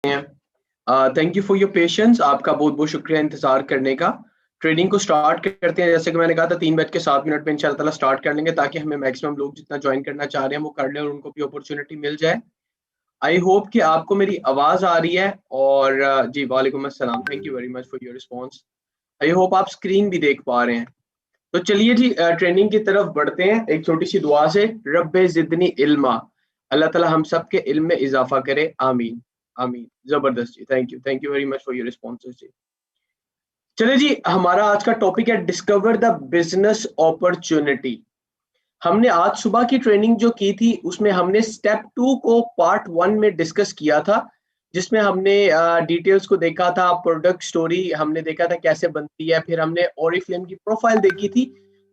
हैं। Thank you for your patience. आपका बहुत बहुत शुक्रिया इंतजार करने का। ट्रेनिंग को स्टार्ट करते हैं। जैसे कि मैंने कहा था 3:07 में इंशाल्लाह ताला स्टार्ट कर लेंगे, ताकि हमें मैक्सिमम लोग जितना ज्वाइन करना चाह रहे हैं वो कर लें और उनको भी अपॉर्चुनिटी मिल जाए। आई होप कि आपको मेरी आवाज आ रही है। और जी वालेकुम अस्सलाम, thank you very much for your response. I hope आप स्क्रीन भी देख पा रहे हैं। तो चलिए जी, ट्रेनिंग की तरफ बढ़ते हैं एक छोटी सी दुआ से। रब्बे जिदनी इल्मा, अल्लाह ताला हम सब के इल्म में इजाफा करे, आमीन आमीन। जबरदस्त जी, thank you very much for your responses जी। चलिए जी, हमारा आज का टॉपिक है डिस्कवर द बिजनेस अपॉर्चुनिटी। हमने आज सुबह की ट्रेनिंग जो की थी उसमें हमने स्टेप 2 को पार्ट 1 में डिस्कस किया था, जिसमें हमने डिटेल्स को देखा था, प्रोडक्ट स्टोरी हमने देखा था कैसे बनती है, फिर हमने ओरिफ्लेम की प्रोफाइल देखी थी,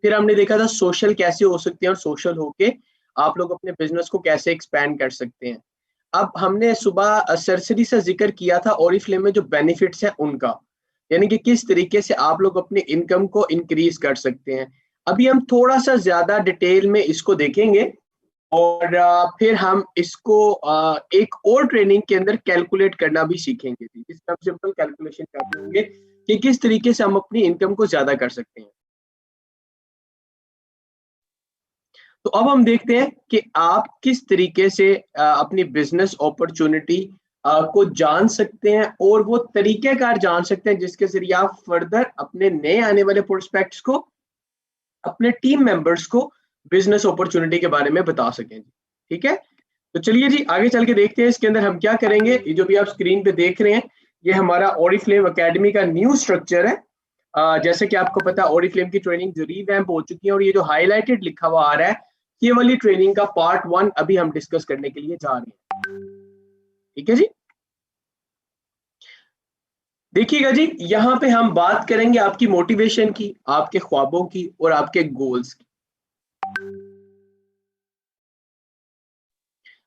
फिर हमने देखा था सोशल कैसे हो सकती है और सोशल होके आप लोग अपने बिजनेस को कैसे एक्सपैंड कर सकते हैं। अब हमने सुबह सरसरी से जिक्र किया था ओरिफ्लेम में जो बेनिफिट्स है उनका, यानी कि किस तरीके से आप लोग अपने इनकम को इंक्रीज कर सकते हैं। अभी हम थोड़ा सा ज्यादा डिटेल में इसको देखेंगे और फिर हम इसको एक और ट्रेनिंग के अंदर कैलकुलेट करना भी सीखेंगे, जिसमें हम सिंपल कैलकुलेशन करते होंगे कि किस तरीके से हम अपनी इनकम को ज्यादा कर सकते हैं। तो अब हम देखते हैं कि आप किस तरीके से अपनी बिजनेस अपॉर्चुनिटी को जान सकते हैं और वो तरीकेकार जान सकते हैं जिसके जरिए आप फर्दर अपने नए आने वाले प्रोस्पेक्ट्स को, अपने टीम मेंबर्स को बिजनेस अपॉर्चुनिटी के बारे में बता सकें। ठीक है, तो चलिए जी आगे चल के देखते हैं इसके अंदर हम क्या करेंगे। ये जो भी आप स्क्रीन पे देख रहे हैं ये हमारा ओरिफ्लेम एकेडमी का न्यू स्ट्रक्चर है। जैसे कि आपको पता है ओरिफ्लेम की ट्रेनिंग जो रीवैम्प हो चुकी है और ये जो हाईलाइटेड लिखा हुआ आ रहा है ये वाली ट्रेनिंग का पार्ट 1 अभी हम डिस्कस करने के लिए जा रहे हैं। ठीक है जी, देखिएगा जी, यहाँ पे हम बात करेंगे आपकी मोटिवेशन की, आपके ख्वाबों की और आपके गोल्स की।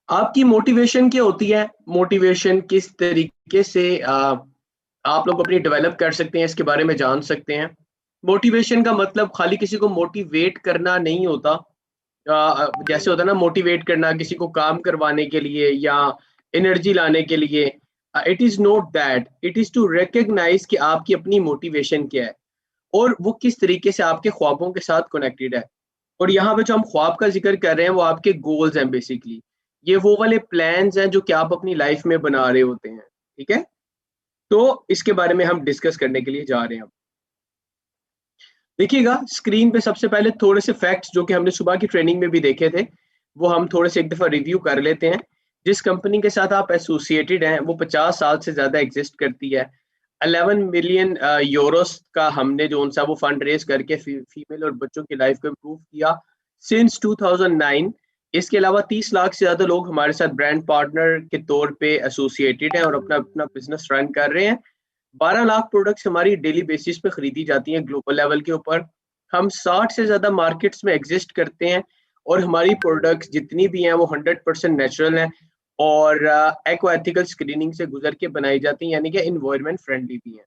आपकी मोटिवेशन क्या होती है, मोटिवेशन किस तरीके से आप लोग अपनी डेवलप कर सकते हैं इसके बारे में जान सकते हैं। मोटिवेशन का मतलब खाली किसी को मोटिवेट करना नहीं होता। जैसे होता है ना मोटिवेट करना किसी को काम करवाने के लिए या एनर्जी लाने के लिए। It is not that, it is to recognise कि आपकी अपनी मोटिवेशन क्या है और वो किस तरीके से आपके ख्वाबों के साथ कनेक्टेड है। और यहाँ पे जो हम ख्वाब का जिक्र कर रहे हैं वो आपके गोल्स हैं बेसिकली। ये वो वाले प्लान्स हैं जो कि आप अपनी लाइफ में बना रहे होते हैं। ठीक है, तो इसके बारे में हम डिस्कस करने के लिए जा रहे हैं। देखिएगा स्क्रीन पे सबसे पहले थोड़े से फैक्ट्स जो कि हमने सुबह की ट्रेनिंग में भी देखे थे वो हम थोड़े से एक दफा रिव्यू कर लेते हैं। जिस कंपनी के साथ आप एसोसिएटेड हैं वो 50 साल से ज्यादा एग्जिस्ट करती है। 11 मिलियन यूरोस का हमने जो उनसा वो फंड रेज करके फीमेल और बच्चों की लाइफ को इम्प्रूव किया सिंस 2009। इसके अलावा 30 लाख से ज्यादा लोग हमारे साथ ब्रांड पार्टनर के तौर पे एसोसिएटेड हैं और अपना अपना बिजनेस रन कर रहे हैं। 12 लाख प्रोडक्ट्स हमारी डेली बेसिस पे खरीदी जाती हैं ग्लोबल लेवल के ऊपर। हम 60 से ज्यादा मार्केट्स में एग्जिस्ट करते हैं और हमारी प्रोडक्ट्स जितनी भी हैं वो 100% नेचुरल हैं और एको एथिकल स्क्रीनिंग से गुजर के बनाई जाती हैं, यानी कि इन्वायरमेंट फ्रेंडली भी हैं।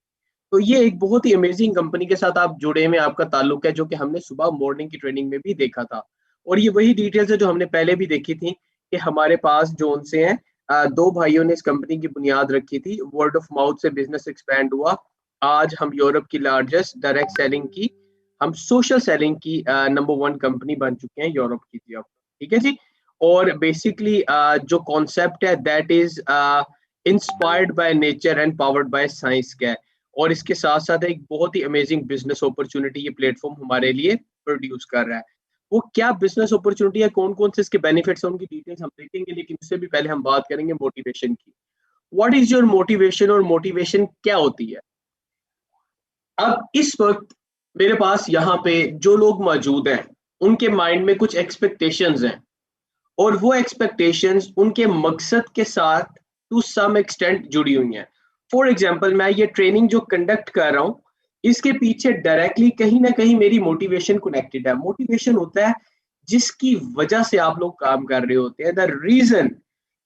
तो ये एक बहुत ही अमेजिंग कंपनी के साथ आप जुड़े में आपका ताल्लुक है, जो कि हमने सुबह मॉर्निंग की ट्रेनिंग में भी देखा था। और ये वही डिटेल्स है जो हमने पहले भी देखी थी कि हमारे पास जो उनसे हैं दो भाइयों ने इस कंपनी की बुनियाद रखी थी, वर्ड ऑफ माउथ से बिजनेस एक्सपैंड हुआ। आज हम यूरोप की लार्जेस्ट डायरेक्ट सेलिंग की, हम सोशल सेलिंग की नंबर 1 कंपनी बन चुके हैं यूरोप की थी अब। ठीक है जी, और बेसिकली जो कॉन्सेप्ट है that is inspired by nature and powered by science का है। और इसके साथ साथ एक बहुत ही अमेजिंग बिजनेस अपॉर्चुनिटी ये प्लेटफॉर्म हमारे लिए प्रोड्यूस कर रहा है। वो क्या बिजनेस अपॉर्चुनिटी है, कौन कौन से इसके बेनिफिट्स हैं, उनकी डिटेल्स हम देखेंगे, लेकिन उससे भी पहले हम बात करेंगे मोटिवेशन की। व्हाट इज योर मोटिवेशन और मोटिवेशन क्या होती है। अब इस वक्त मेरे पास यहाँ पे जो लोग मौजूद हैं उनके माइंड में कुछ एक्सपेक्टेशंस हैं और वो एक्सपेक्टेशंस उनके मकसद के साथ टू सम एक्सटेंट जुड़ी हुई हैं। फॉर एग्जाम्पल मैं ये ट्रेनिंग जो कंडक्ट कर रहा हूँ इसके पीछे डायरेक्टली कहीं ना कहीं मेरी मोटिवेशन कनेक्टेड है। मोटिवेशन होता है जिसकी वजह से आप लोग काम कर रहे होते हैं, द रीजन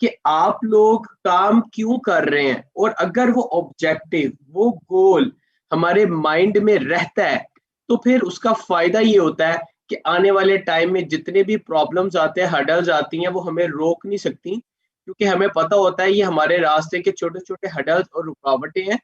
कि आप लोग काम क्यों कर रहे हैं। और अगर वो ऑब्जेक्टिव, वो गोल हमारे माइंड में रहता है तो फिर उसका फायदा ये होता है कि आने वाले टाइम में जितने भी प्रॉब्लम्स आते हैं, हर्डल्स आती हैं, वो हमें रोक नहीं सकती, क्योंकि हमें पता होता है ये हमारे रास्ते के छोटे छोटे हडल्स और रुकावटें हैं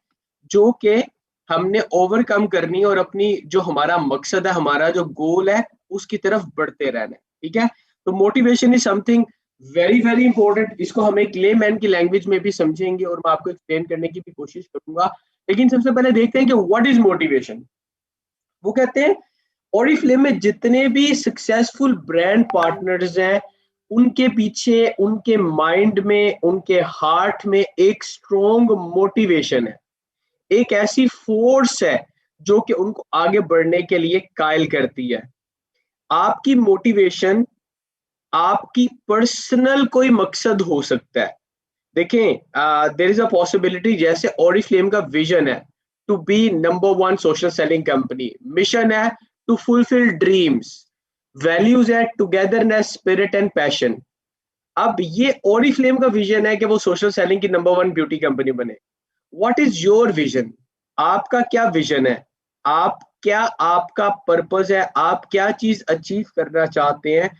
जो कि हमने ओवरकम करनी है और अपनी जो हमारा मकसद है, हमारा जो गोल है, उसकी तरफ बढ़ते रहना है। ठीक है, तो motivation is something very very important. इसको हम एक लेमैन की लैंग्वेज में भी समझेंगे और मैं आपको एक्सप्लेन करने की भी कोशिश करूंगा। लेकिन सबसे पहले देखते हैं कि व्हाट इज मोटिवेशन। वो कहते हैं ओरिफ्लेम में जितने भी सक्सेसफुल ब्रांड पार्टनर्स हैं, उनके पीछे, उनके माइंड में, उनके हार्ट में एक स्ट्रॉन्ग मोटिवेशन है, एक ऐसी फोर्स है जो कि उनको आगे बढ़ने के लिए कायल करती है। आपकी मोटिवेशन आपकी पर्सनल कोई मकसद हो सकता है। देखें, देर इज अ पॉसिबिलिटी, जैसे ओरिफ्लेम का विजन है to be number one social selling company, mission है टू फुलफिल ड्रीम्स, वैल्यूज है टुगेदरनेस, स्पिरिट एंड पैशन। अब ये ओरिफ्लेम का विजन है कि वो सोशल सेलिंग की नंबर वन ब्यूटी कंपनी बने। What is your vision? आपका क्या विजन है? आप क्या, आपका पर्पस है, आप क्या चीज अचीव करना चाहते हैं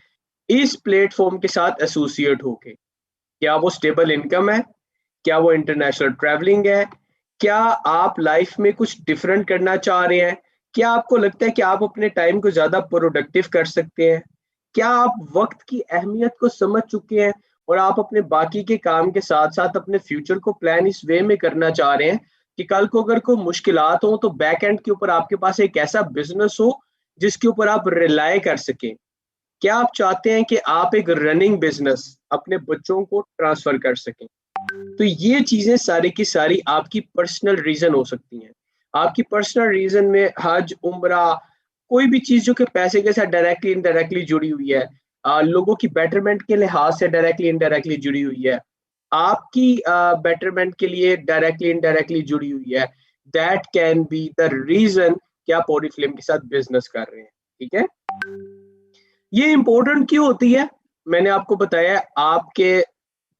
इस प्लेटफॉर्म के साथ एसोसिएट होके? क्या वो स्टेबल इनकम है? क्या वो इंटरनेशनल ट्रैवलिंग है? क्या आप लाइफ में कुछ डिफरेंट करना चाह रहे हैं? क्या आपको लगता है कि आप अपने टाइम को ज्यादा प्रोडक्टिव कर सकते हैं? क्या आप वक्त की अहमियत को समझ चुके हैं और आप अपने बाकी के काम के साथ साथ अपने फ्यूचर को प्लान इस वे में करना चाह रहे हैं कि कल को अगर कोई मुश्किलात हो तो बैक एंड के ऊपर आपके पास एक ऐसा बिजनेस हो जिसके ऊपर आप रिलाय कर सकें? क्या आप चाहते हैं कि आप एक रनिंग बिजनेस अपने बच्चों को ट्रांसफर कर सकें? तो ये चीजें सारी की सारी आपकी पर्सनल रीजन हो सकती हैं। आपकी पर्सनल रीजन में हज, उम्रा, कोई भी चीज जो कि पैसे के साथ डायरेक्टली इनडायरेक्टली जुड़ी हुई है, लोगों की बेटरमेंट के लिहाज से डायरेक्टली इनडायरेक्टली जुड़ी हुई है, आपकी बेटरमेंट के लिए डायरेक्टली इनडायरेक्टली जुड़ी हुई है। That can be the reason कि आप ओरिफ्लेम के साथ बिजनेस कर रहे हैं। ठीक है, ये इंपॉर्टेंट क्यों होती है? मैंने आपको बताया, आपके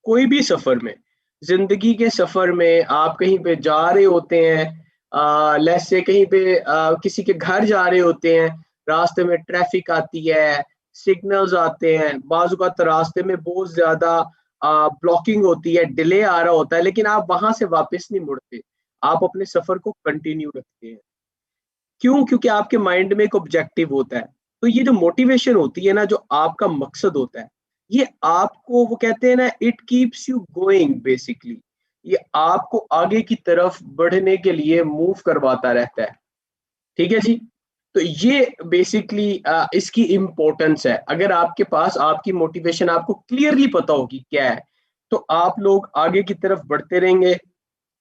कोई भी सफर में, जिंदगी के सफर में आप कहीं पे जा रहे होते हैं, लेट्स से कहीं पे किसी के घर जा रहे होते हैं, रास्ते में ट्रैफिक आती है, सिग्नल्स आते हैं, बाज़ औक़ात रास्ते में बहुत ज्यादा ब्लॉकिंग होती है, डिले आ रहा होता है, लेकिन आप वहां से वापस नहीं मुड़ते, आप अपने सफर को कंटिन्यू रखते हैं। क्यों? क्योंकि आपके माइंड में एक ऑब्जेक्टिव होता है। तो ये जो मोटिवेशन होती है ना, जो आपका मकसद होता है, ये आपको, वो कहते हैं ना, it keeps you going basically. ये आपको आगे की तरफ बढ़ने के लिए मूव करवाता रहता है। ठीक है जी? तो ये बेसिकली इसकी इम्पोर्टेंस है। अगर आपके पास आपकी मोटिवेशन आपको क्लियरली पता होगी क्या है, तो आप लोग आगे की तरफ बढ़ते रहेंगे।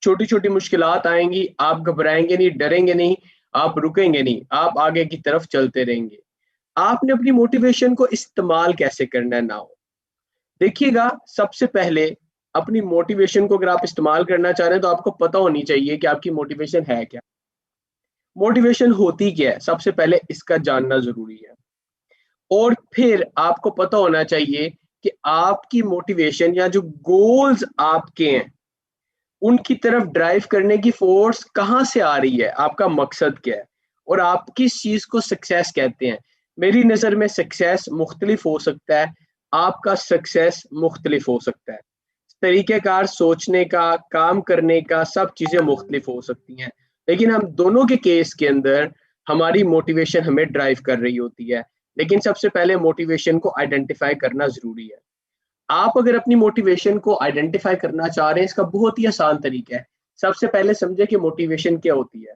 छोटी छोटी मुश्किलात आएंगी, आप घबराएंगे नहीं, डरेंगे नहीं, आप रुकेंगे नहीं, आप आगे की तरफ चलते रहेंगे। आपने अपनी मोटिवेशन को इस्तेमाल कैसे करना है नाउ? देखिएगा, सबसे पहले अपनी मोटिवेशन को अगर आप इस्तेमाल करना चाह रहे हैं तो आपको पता होनी चाहिए कि आपकी मोटिवेशन है क्या, मोटिवेशन होती क्या है। सबसे पहले इसका जानना जरूरी है। और फिर आपको पता होना चाहिए कि आपकी मोटिवेशन या जो गोल्स आपके हैं, उनकी तरफ ड्राइव करने की फोर्स कहाँ से आ रही है, आपका मकसद क्या है और आप किस चीज को सक्सेस कहते हैं। मेरी नज़र में सक्सेस मुख्तलिफ हो सकता है, आपका सक्सेस मुख्तलिफ हो सकता है, तरीक़ेकार सोचने का, काम करने का, सब चीज़ें मुख्तलिफ हो सकती हैं। लेकिन हम दोनों के केस के अंदर हमारी मोटिवेशन हमें ड्राइव कर रही होती है। लेकिन सबसे पहले मोटिवेशन को आइडेंटिफाई करना ज़रूरी है। आप अगर अपनी मोटिवेशन को आइडेंटिफाई करना चाह रहे हैं, इसका बहुत ही आसान तरीका है। सबसे पहले समझे कि मोटिवेशन क्या होती है।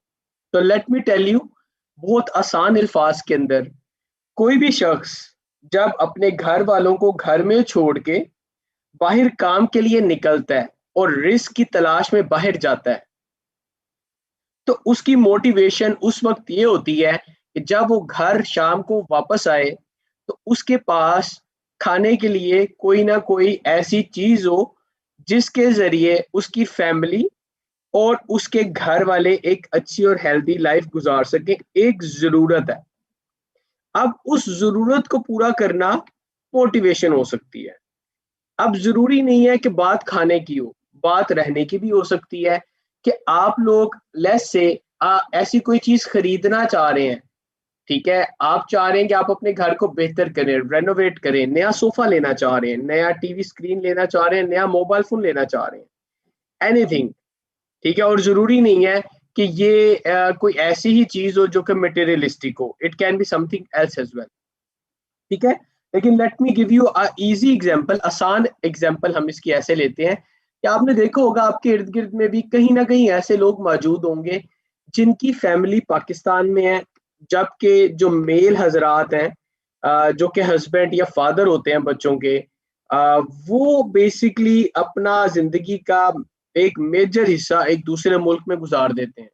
तो लेट मी टेल यू, बहुत आसान अल्फाज के अंदर, कोई भी शख्स जब अपने घर वालों को घर में छोड़ के बाहर काम के लिए निकलता है और रिस्क की तलाश में बाहर जाता है, तो उसकी मोटिवेशन उस वक्त ये होती है कि जब वो घर शाम को वापस आए तो उसके पास खाने के लिए कोई ना कोई ऐसी चीज हो जिसके जरिए उसकी फैमिली और उसके घर वाले एक अच्छी और हेल्दी लाइफ गुजार सके। एक जरूरत है। अब उस जरूरत को पूरा करना मोटिवेशन हो सकती है। अब जरूरी नहीं है कि बात खाने की हो, बात रहने की भी हो सकती है। कि आप लोग लेस से ऐसी कोई चीज खरीदना चाह रहे हैं ठीक है, आप चाह रहे हैं कि आप अपने घर को बेहतर करें, रेनोवेट करें, नया सोफा लेना चाह रहे हैं, नया टीवी स्क्रीन लेना चाह रहे हैं, नया मोबाइल फोन लेना चाह रहे हैं, एनीथिंग। ठीक है, और जरूरी नहीं है कि ये कोई ऐसी ही चीज हो जो कि मटेरियलिस्टिक हो, it can be something else as well. ठीक है, लेकिन let me give you a easy example, आसान एग्जांपल हम इसकी ऐसे लेते हैं कि आपने देखा होगा आपके इर्द गिर्द में भी कहीं ना कहीं ऐसे लोग मौजूद होंगे जिनकी फैमिली पाकिस्तान में है, जबकि जो मेल हजरात हैं, जो कि हस्बैंड या फादर होते हैं बच्चों के, वो बेसिकली अपना जिंदगी का एक मेजर हिस्सा एक दूसरे मुल्क में गुजार देते हैं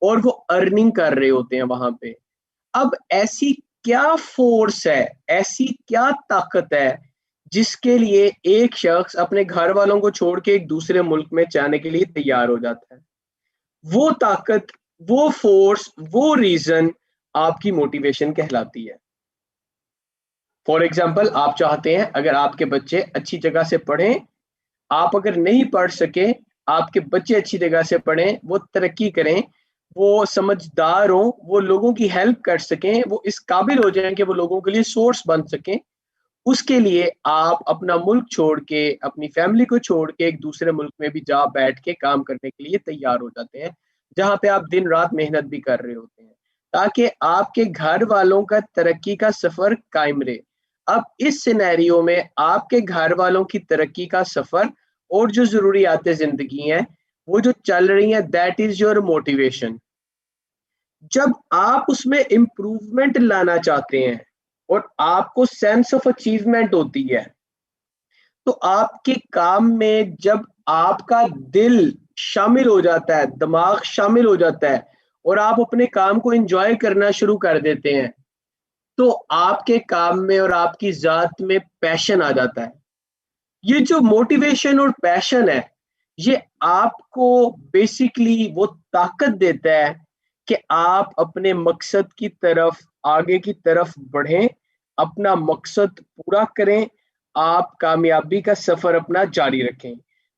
और वो अर्निंग कर रहे होते हैं वहां पे। अब ऐसी क्या फोर्स है, ऐसी क्या ताकत है जिसके लिए एक शख्स अपने घर वालों को छोड़ के एक दूसरे मुल्क में जाने के लिए तैयार हो जाता है? वो ताकत, वो फोर्स, वो रीजन आपकी मोटिवेशन कहलाती है। फॉर एग्जाम्पल, आप चाहते हैं अगर आपके बच्चे अच्छी जगह से पढ़ें, आप अगर नहीं पढ़ सके, आपके बच्चे अच्छी जगह से पढ़ें, वो तरक्की करें, वो समझदार हों, वो लोगों की हेल्प कर सकें, वो इस काबिल हो जाएं कि वो लोगों के लिए सोर्स बन सकें, उसके लिए आप अपना मुल्क छोड़ के, अपनी फैमिली को छोड़ के एक दूसरे मुल्क में भी जा बैठ के काम करने के लिए तैयार हो जाते हैं, जहां पे आप दिन रात मेहनत भी कर रहे होते हैं, ताकि आपके घर वालों का तरक्की का सफर कायम रहे। अब इस सिनेरियो में आपके घर वालों की तरक्की का सफर और जो जरूरियात जिंदगी हैं, वो जो चल रही हैं, दैट इज योर मोटिवेशन। जब आप उसमें इम्प्रूवमेंट लाना चाहते हैं और आपको सेंस ऑफ अचीवमेंट होती है, तो आपके काम में जब आपका दिल शामिल हो जाता है, दिमाग शामिल हो जाता है और आप अपने काम को एंजॉय करना शुरू कर देते हैं, तो आपके काम में और आपकी जात में पैशन आ जाता है। ये जो मोटिवेशन और पैशन है, ये आपको बेसिकली वो ताकत देता है कि आप अपने मकसद की तरफ, आगे की तरफ बढ़ें, अपना मकसद पूरा करें, आप कामयाबी का सफर अपना जारी रखें।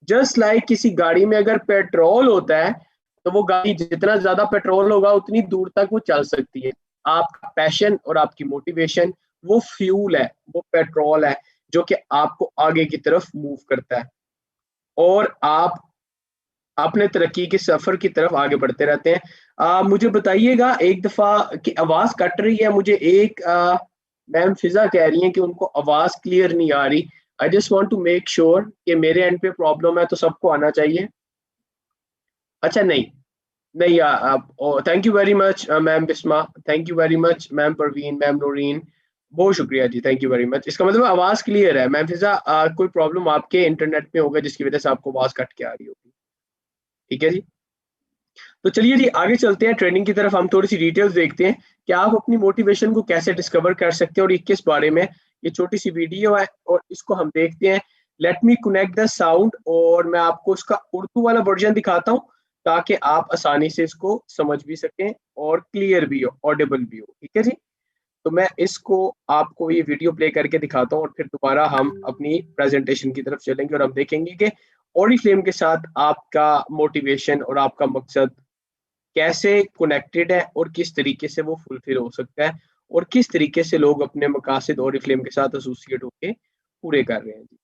जस्ट लाइक किसी गाड़ी में अगर पेट्रोल होता है, तो वो गाड़ी जितना ज्यादा पेट्रोल होगा उतनी दूर तक वो चल सकती है। आपका पैशन और आपकी मोटिवेशन वो फ्यूल है, वो पेट्रोल है जो कि आपको आगे की तरफ मूव करता है और आप अपने तरक्की के सफर की तरफ आगे बढ़ते रहते हैं। मुझे बताइएगा, एक दफा की आवाज कट रही है मुझे, एक मैम फिजा कह रही हैं कि उनको आवाज क्लियर नहीं आ रही। I just want to make sure कि मेरे एंड पे प्रॉब्लम है तो सबको आना चाहिए। अच्छा, नहीं, नहीं, thank you very much ma'am Bisma, thank you very much ma'am Parveen, ma'am Noreen, बहुत शुक्रिया जी, थैंक यू वेरी मच। इसका मतलब आवाज क्लियर है। मैम फिजा, कोई प्रॉब्लम आपके इंटरनेट में होगा जिसकी वजह से आपको आवाज कट के आ रही होगी। ठीक है जी, तो चलिए जी आगे चलते हैं ट्रेनिंग की तरफ। हम थोड़ी सी डिटेल्स देखते हैं कि आप अपनी मोटिवेशन को कैसे डिस्कवर कर सकते हैं और ये किस बारे में। ये छोटी सी वीडियो है और इसको हम देखते हैं। Let me connect the sound और मैं आपको इसका उर्दू वाला वर्जन दिखाता हूँ ताकि आप आसानी से इसको समझ भी सकें और क्लियर भी हो, ऑडिबल भी हो। ठीक है जी, तो मैं इसको आपको ये वीडियो प्ले करके दिखाता हूँ और फिर दोबारा हम अपनी प्रेजेंटेशन की तरफ चलेंगे और हम देखेंगे कि ओरिफ्लेम के साथ आपका मोटिवेशन और आपका मकसद कैसे कनेक्टेड है और किस तरीके से वो फुलफिल हो सकता है और किस तरीके से लोग अपने मकासद ओरिफ्लेम के साथ एसोसिएट होके पूरे कर रहे हैं जी।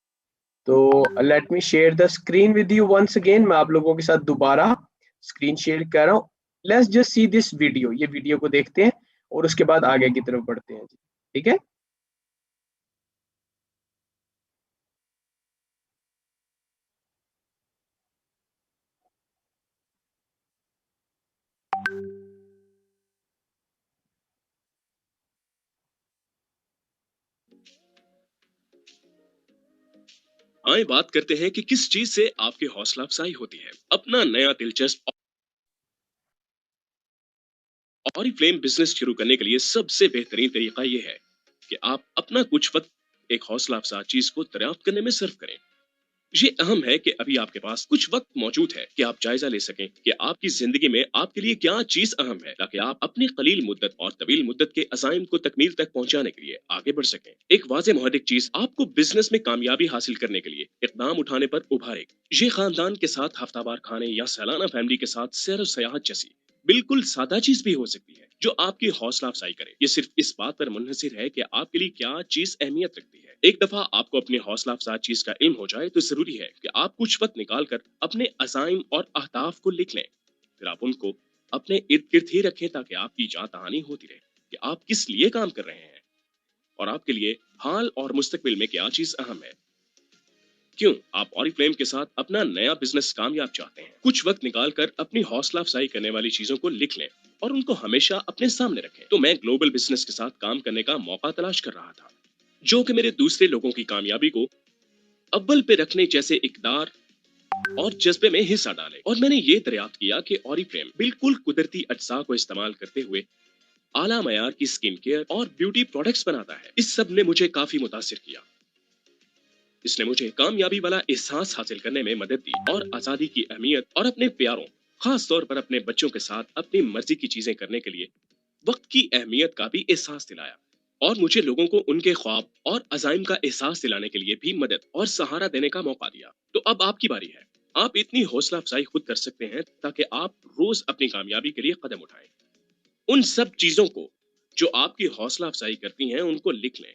तो let me share the screen with you once again. मैं आप लोगों के साथ दोबारा स्क्रीन शेयर कर रहा हूँ। Let's just see this video, ये वीडियो को देखते हैं और उसके बाद आगे की तरफ बढ़ते हैं जी। ठीक है, आइए बात करते हैं कि किस चीज से आपकी हौसला अफजाई होती है। अपना नया दिलचस्प ऑरिफ्लेम बिजनेस शुरू करने के लिए सबसे बेहतरीन तरीका यह है कि आप अपना कुछ वक्त एक हौसला अफजा चीज को दरियाफ्त करने में सर्व करें। ये अहम है कि अभी आपके पास कुछ वक्त मौजूद है कि आप जायजा ले सकें कि आपकी जिंदगी में आपके लिए क्या चीज अहम है, ताकि आप अपनी कलील मुद्दत और तवील मुद्दत के अज़ाइम को तकमील तक पहुंचाने के लिए आगे बढ़ सकें। एक वाज़ेह मुहर्रिक चीज आपको बिजनेस में कामयाबी हासिल करने के लिए इकदाम उठाने पर उभारेगी। ये खानदान के साथ हफ्तावार खाने या सालाना फैमिली के साथ सैर और सयाहत जैसी बिल्कुल सादा चीज भी हो सकती है, जो आपकी हौसला अफजाई करे। ये सिर्फ इस बात पर मुनहसिर है कि आपके लिए क्या चीज अहमियत रखती है। एक दफा आपको अपनी हौसला अफजा चीज का इल्म हो जाए तो जरूरी है कि आप कुछ वक्त निकाल कर अपने अज़ाइम और अहदाफ को लिख लें। फिर आप उनको अपने इर्द गिर्द ही रखें ताकि आपकी जां तहानी होती रहे कि आप किस लिए काम कर रहे हैं और आपके लिए हाल और मुस्तकबिल में क्या चीज अहम है। क्यों आप ऑरिफ्लेम के साथ अपना नया बिजनेस कामयाब चाहते हैं? कुछ वक्त निकाल कर अपनी हौसला अफजाई करने वाली चीजों को लिख लें और उनको हमेशा अपने सामने रखें। तो मैं ग्लोबल बिजनेस के साथ काम करने का मौका तलाश कर रहा था जो कि मेरे दूसरे लोगों की कामयाबी को अव्वल पे रखने जैसे इकदार और जज्बे में हिस्सा डाले। और मैंने ये दरियाफ्त किया कि ऑरिफ्लेम बिल्कुल कुदरती अज्जा को इस्तेमाल करते हुए आला मयार की स्किन केयर और ब्यूटी प्रोडक्ट्स बनाता है। इस सब ने मुझे काफी मुतासिर किया। इसने मुझे कामयाबी वाला एहसास हासिल करने में मदद दी और आजादी की अहमियत और अपने प्यारों, खास तौर पर अपने बच्चों के साथ अपनी मर्जी की चीजें करने के लिए वक्त की अहमियत का भी एहसास दिलाया। और मुझे लोगों को उनके ख्वाब और अजाइम का एहसास दिलाने के लिए भी मदद और सहारा देने का मौका दिया। तो अब आपकी बारी है। आप इतनी हौसला अफजाई खुद कर सकते हैं ताकि आप रोज अपनी कामयाबी के लिए कदम उठाएं। उन सब चीजों को जो आपकी हौसला अफजाई करती हैं उनको लिख लें,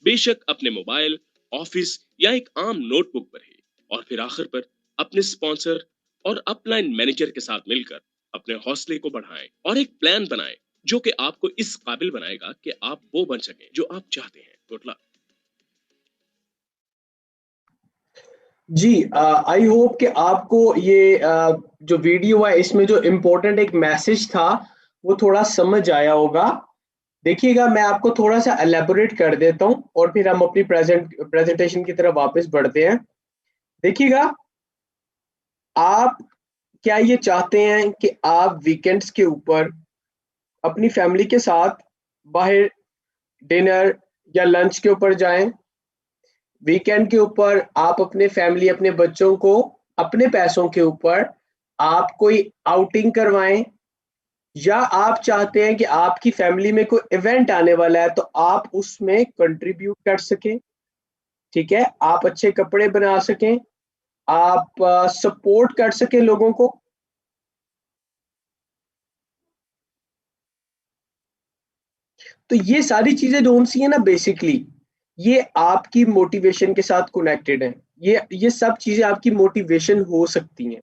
बेशक अपने मोबाइल, ऑफिस या एक आम नोटबुक पर ही। और फिर आखिर पर अपने स्पॉन्सर और अपलाइन मैनेजर के साथ मिलकर अपने हौसले को बढ़ाएं और एक प्लान बनाएं जो कि आपको इस काबिल बनाएगा कि आप वो बन सकें जो आप चाहते हैं। Good luck. जी, आई होप कि आपको ये जो वीडियो है इसमें जो इम्पोर्टेंट एक मैसेज था वो थोड़ा समझ आया होगा। देखिएगा, मैं आपको थोड़ा सा एलेबोरेट कर देता हूँ और फिर हम अपनी प्रेजेंटेशन की तरफ वापस बढ़ते हैं। देखिएगा, आप क्या ये चाहते हैं कि आप वीकेंड्स के ऊपर अपनी फैमिली के साथ बाहर डिनर या लंच के ऊपर जाएं? वीकेंड के ऊपर आप अपने फैमिली, अपने बच्चों को अपने पैसों के ऊपर आप कोई आउटिंग करवाएं? या आप चाहते हैं कि आपकी फैमिली में कोई इवेंट आने वाला है तो आप उसमें कंट्रीब्यूट कर सकें? ठीक है, आप अच्छे कपड़े बना सकें, आप सपोर्ट कर सकें लोगों को। तो ये सारी चीजें जो सी है ना, बेसिकली ये आपकी मोटिवेशन के साथ कनेक्टेड है। ये सब चीजें आपकी मोटिवेशन हो सकती हैं।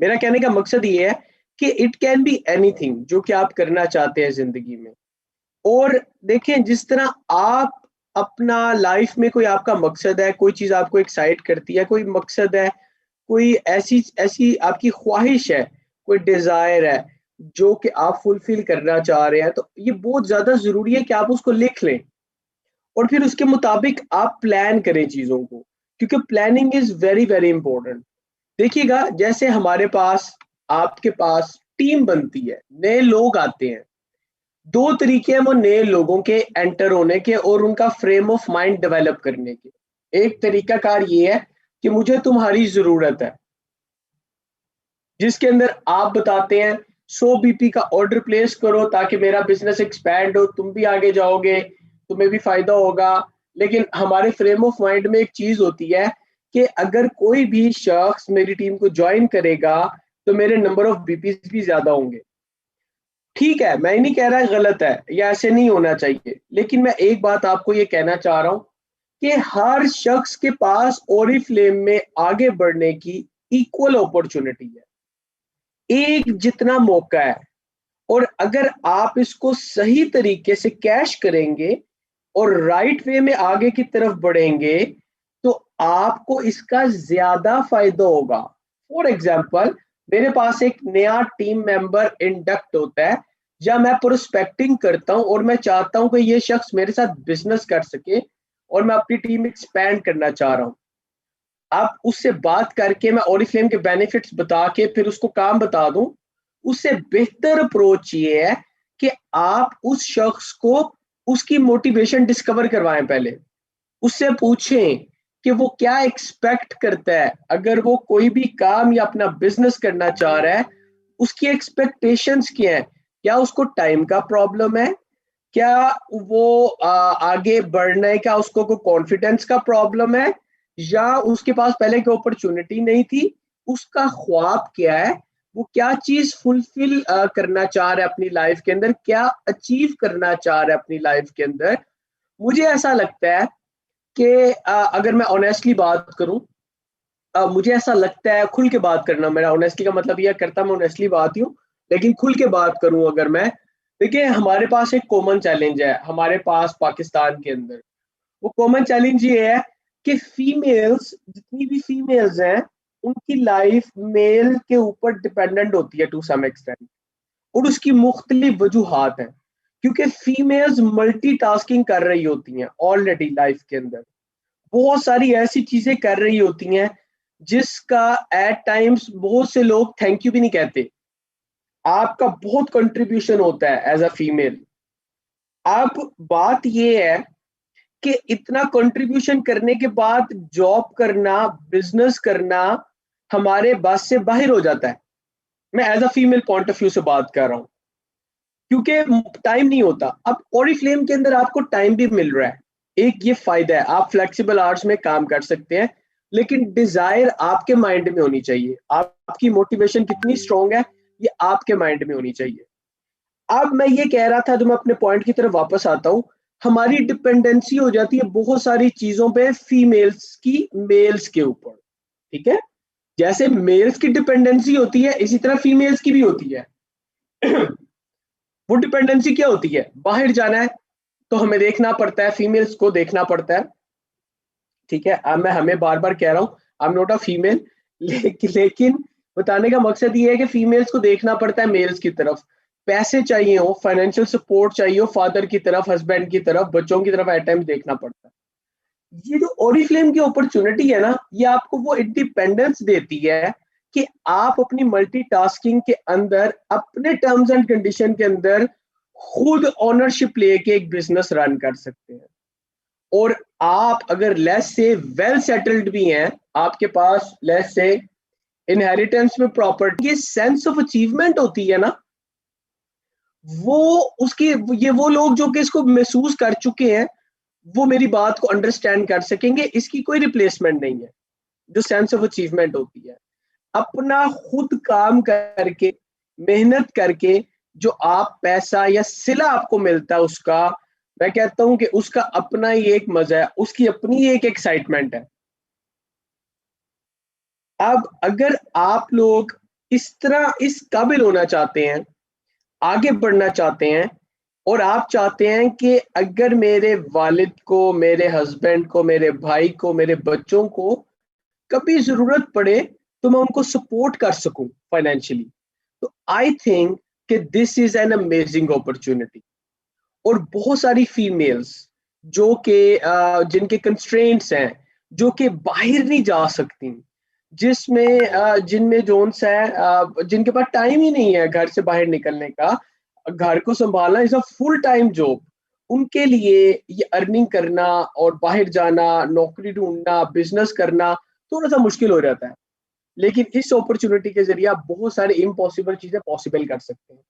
मेरा कहने का मकसद ये है कि इट कैन बी एनीथिंग जो कि आप करना चाहते हैं जिंदगी में। और देखें, जिस तरह आप अपना लाइफ में कोई आपका मकसद है, कोई चीज आपको एक्साइट करती है, कोई मकसद है, कोई ऐसी ऐसी आपकी ख्वाहिश है, कोई डिजायर है जो कि आप फुलफिल करना चाह रहे हैं, तो ये बहुत ज्यादा जरूरी है कि आप उसको लिख लें और फिर उसके मुताबिक आप प्लान करें चीजों को, क्योंकि planning is very very important. देखिएगा, जैसे हमारे पास, आपके पास टीम बनती है, नए लोग आते हैं, दो तरीके हैं वो नए लोगों के एंटर होने के और उनका फ्रेम ऑफ माइंड डेवलप करने के। एक तरीका कार ये है कि मुझे तुम्हारी जरूरत है, जिसके अंदर आप बताते हैं 100 बीपी का ऑर्डर प्लेस करो ताकि मेरा बिजनेस एक्सपैंड हो, तुम भी आगे जाओगे, तुम्हें भी फायदा होगा। लेकिन हमारे फ्रेम ऑफ माइंड में एक चीज होती है कि अगर कोई भी शख्स मेरी टीम को ज्वाइन करेगा तो मेरे नंबर ऑफ बीपीज भी ज्यादा होंगे। ठीक है, मैं नहीं कह रहा गलत है या ऐसे नहीं होना चाहिए, लेकिन मैं एक बात आपको ये कहना चाह रहा हूं कि हर शख्स के पास ओरिफ्लेम में आगे बढ़ने की इक्वल अपॉर्चुनिटी है, एक जितना मौका है। और अगर आप इसको सही तरीके से कैश करेंगे और राइट वे में आगे की तरफ बढ़ेंगे तो आपको इसका ज्यादा फायदा होगा। फॉर एग्जाम्पल, मेरे पास एक नया टीम मेंबर इंडक्ट होता है या मैं प्रोस्पेक्टिंग करता हूं और मैं चाहता हूं कि ये शख्स मेरे साथ बिजनेस कर सके और मैं अपनी टीम एक्सपैंड करना चाह रहा हूं। आप उससे बात करके मैं ओरिफ्लेम के बेनिफिट्स बता के फिर उसको काम बता दूं, उससे बेहतर अप्रोच ये है कि आप उस शख्स को उसकी मोटिवेशन डिस्कवर करवाएं। पहले उससे पूछें कि वो क्या एक्सपेक्ट करता है, अगर वो कोई भी काम या अपना बिजनेस करना चाह रहा है, उसकी एक्सपेक्टेशंस क्या है। क्या उसको टाइम का प्रॉब्लम है, क्या वो आगे बढ़ने का उसको कोई कॉन्फिडेंस का प्रॉब्लम है, या उसके पास पहले की अपॉर्चुनिटी नहीं थी, उसका ख्वाब क्या है, वो क्या चीज फुलफिल करना चाह रहा है अपनी लाइफ के अंदर, क्या अचीव करना चाह रहा है अपनी लाइफ के अंदर। मुझे ऐसा लगता है कि अगर मैं ऑनेस्टली बात करूं, मुझे ऐसा लगता है, खुल के बात करना, मेरा ऑनेस्टली का मतलब यह करता मैं ऑनेस्टली बात ही हूँ, लेकिन खुल के बात करूं अगर मैं, देखिए हमारे पास एक कॉमन चैलेंज है हमारे पास पाकिस्तान के अंदर। वो कॉमन चैलेंज ये है कि फीमेल्स, जितनी भी फीमेल्स हैं, उनकी लाइफ मेल के ऊपर डिपेंडेंट होती है टू सम एक्सटेंट। और उसकी मुख्तलिफ वजूहात हैं, क्योंकि फीमेल्स मल्टीटास्किंग कर रही होती हैं ऑलरेडी लाइफ के अंदर। बहुत सारी ऐसी चीजें कर रही होती हैं जिसका एट टाइम्स बहुत से लोग थैंक यू भी नहीं कहते। आपका बहुत कंट्रीब्यूशन होता है एज अ फीमेल। अब बात यह है कि इतना कंट्रीब्यूशन करने के बाद जॉब करना, बिजनेस करना हमारे बस से बाहर हो जाता है। मैं as a female point of view से बात कर रहा हूँ, क्योंकि टाइम नहीं होता। अब ओरिफ्लेम के अंदर आपको टाइम भी मिल रहा है, एक ये फायदा है, आप फ्लेक्सिबल आवर्स में काम कर सकते हैं, लेकिन डिजायर आपके माइंड में होनी चाहिए। आपकी मोटिवेशन कितनी स्ट्रांग है, ये आपके माइंड में होनी चाहिए। अब मैं ये कह रहा था, तो मैं अपने पॉइंट की तरफ वापस आता हूं। हमारी डिपेंडेंसी हो जाती है बहुत सारी चीजों पे फीमेल्स की मेल्स के ऊपर, ठीक है। जैसे मेल्स की डिपेंडेंसी होती है, इसी तरह फीमेल्स की भी होती है। वो डिपेंडेंसी क्या होती है, बाहर जाना है तो हमें देखना पड़ता है, फीमेल्स को देखना पड़ता है, ठीक है। अब मैं हमें बार बार कह रहा हूँ, I am not a female, लेकिन बताने का मकसद ये है कि फीमेल्स को देखना पड़ता है मेल्स की तरफ। पैसे चाहिए हो, फाइनेंशियल सपोर्ट चाहिए हो, फादर की तरफ, हस्बैंड की तरफ, बच्चों की तरफ एट टाइम्स देखना पड़ता है। ये जो ओरिफ्लेम की अपॉर्चुनिटी है ना, ये आपको वो इंडिपेंडेंस देती है कि आप अपनी मल्टीटास्किंग के अंदर, अपने टर्म्स एंड कंडीशन के अंदर खुद ओनरशिप लेके एक बिजनेस रन कर सकते हैं। और आप अगर लेस से वेल सेटल्ड भी हैं, आपके पास लेस से इनहेरिटेंस में प्रॉपर्टी, ये सेंस ऑफ अचीवमेंट होती है ना, वो उसकी, ये वो लोग जो कि इसको महसूस कर चुके हैं, वो मेरी बात को अंडरस्टैंड कर सकेंगे। इसकी कोई रिप्लेसमेंट नहीं है जो सेंस ऑफ अचीवमेंट होती है। अपना खुद काम करके, मेहनत करके जो आप पैसा या सिला आपको मिलता है, उसका मैं कहता हूं कि उसका अपना ही एक मजा है, उसकी अपनी ही एक एक्साइटमेंट है। अब अगर आप लोग इस तरह इस काबिल होना चाहते हैं, आगे बढ़ना चाहते हैं, और आप चाहते हैं कि अगर मेरे वालिद को, मेरे हस्बैंड को, मेरे भाई को, मेरे बच्चों को कभी जरूरत पड़े तो मैं उनको सपोर्ट कर सकूं फाइनेंशियली, तो आई थिंक कि this is an amazing opportunity. और बहुत सारी फीमेल्स जो कि जिनके कंस्ट्रेंट्स हैं, जो कि बाहर नहीं जा सकती, जिसमें जिनमें जोन्स है, जिनके पास टाइम ही नहीं है घर से बाहर निकलने का, घर को संभालना is a full time job, उनके लिए ये अर्निंग करना और बाहर जाना, नौकरी ढूंढना, बिजनेस करना थोड़ा सा मुश्किल हो जाता है। लेकिन इस अपॉर्चुनिटी के जरिए आप बहुत सारे इम्पॉसिबल चीजें पॉसिबल कर सकते हैं।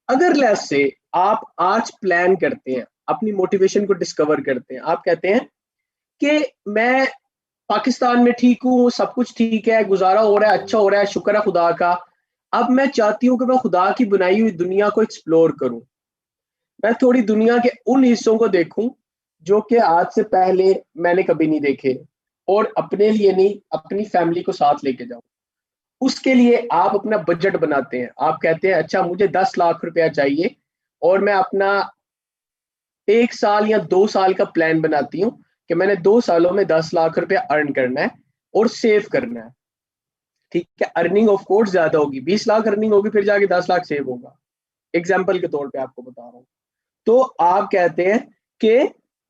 अगर लेट्स से आप आज प्लान करते हैं, अपनी मोटिवेशन को डिस्कवर करते हैं, आप कहते हैं कि मैं पाकिस्तान में ठीक हूँ, सब कुछ ठीक है, गुजारा हो रहा है, अच्छा हो रहा है, शुक्र है खुदा का। अब मैं चाहती हूँ कि मैं खुदा की बनाई हुई दुनिया को एक्सप्लोर करूं, मैं थोड़ी दुनिया के उन हिस्सों को देखूं जो कि आज से पहले मैंने कभी नहीं देखे, और अपने लिए नहीं, अपनी फैमिली को साथ लेके जाऊं। उसके लिए आप अपना बजट बनाते हैं, आप कहते हैं अच्छा मुझे 10 लाख रुपया चाहिए, और मैं अपना 1 साल या 2 साल का प्लान बनाती हूँ कि मैंने 2 सालों में 10 लाख रुपया अर्न करना है और सेव करना है। ठीक है, अर्निंग ऑफ कोर्स ज्यादा होगी, 20 लाख अर्निंग होगी, फिर जाके 10 लाख सेव होगा, एग्जाम्पल के तौर पे आपको बता रहा हूँ। तो आप कहते हैं कि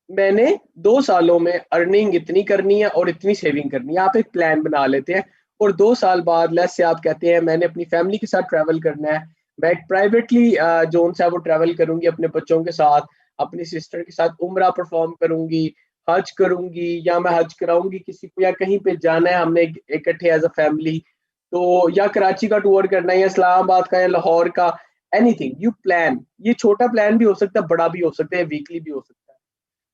मैंने 2 सालों में अर्निंग इतनी करनी है और इतनी सेविंग करनी है, आप एक प्लान बना लेते हैं। और 2 साल बाद लेस से आप कहते हैं मैंने अपनी फैमिली के साथ ट्रैवल करना है, मैं एक प्राइवेटली जोन से वो ट्रैवल करूंगी अपने बच्चों के साथ, अपनी सिस्टर के साथ उम्रा परफॉर्म करूंगी, हज करूंगी, या मैं हज कराऊंगी किसी को, या कहीं पे जाना है हमने इकट्ठे एज अ फैमिली, तो या कराची का टूर करना है, या इस्लामाबाद का, या लाहौर का, एनीथिंग यू प्लान। ये छोटा प्लान भी हो सकता है, बड़ा भी हो सकता है, वीकली भी हो सकता है।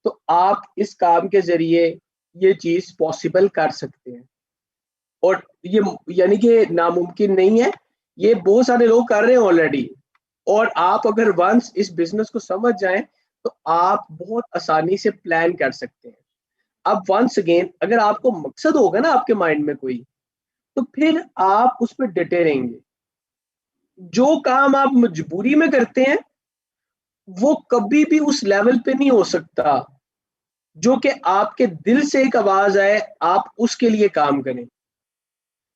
तो आप इस काम के जरिए ये चीज पॉसिबल कर सकते हैं। और ये यानी कि नामुमकिन नहीं है, ये बहुत सारे लोग कर रहे हैं ऑलरेडी, और आप अगर वंस इस बिजनेस को समझ जाएं तो आप बहुत आसानी से प्लान कर सकते हैं। अब वंस अगेन अगर आपको मकसद होगा ना आपके माइंड में कोई, तो फिर आप उस पर डटे रहेंगे। जो काम आप मजबूरी में करते हैं वो कभी भी उस लेवल पे नहीं हो सकता जो कि आपके दिल से एक आवाज आए आप उसके लिए काम करें।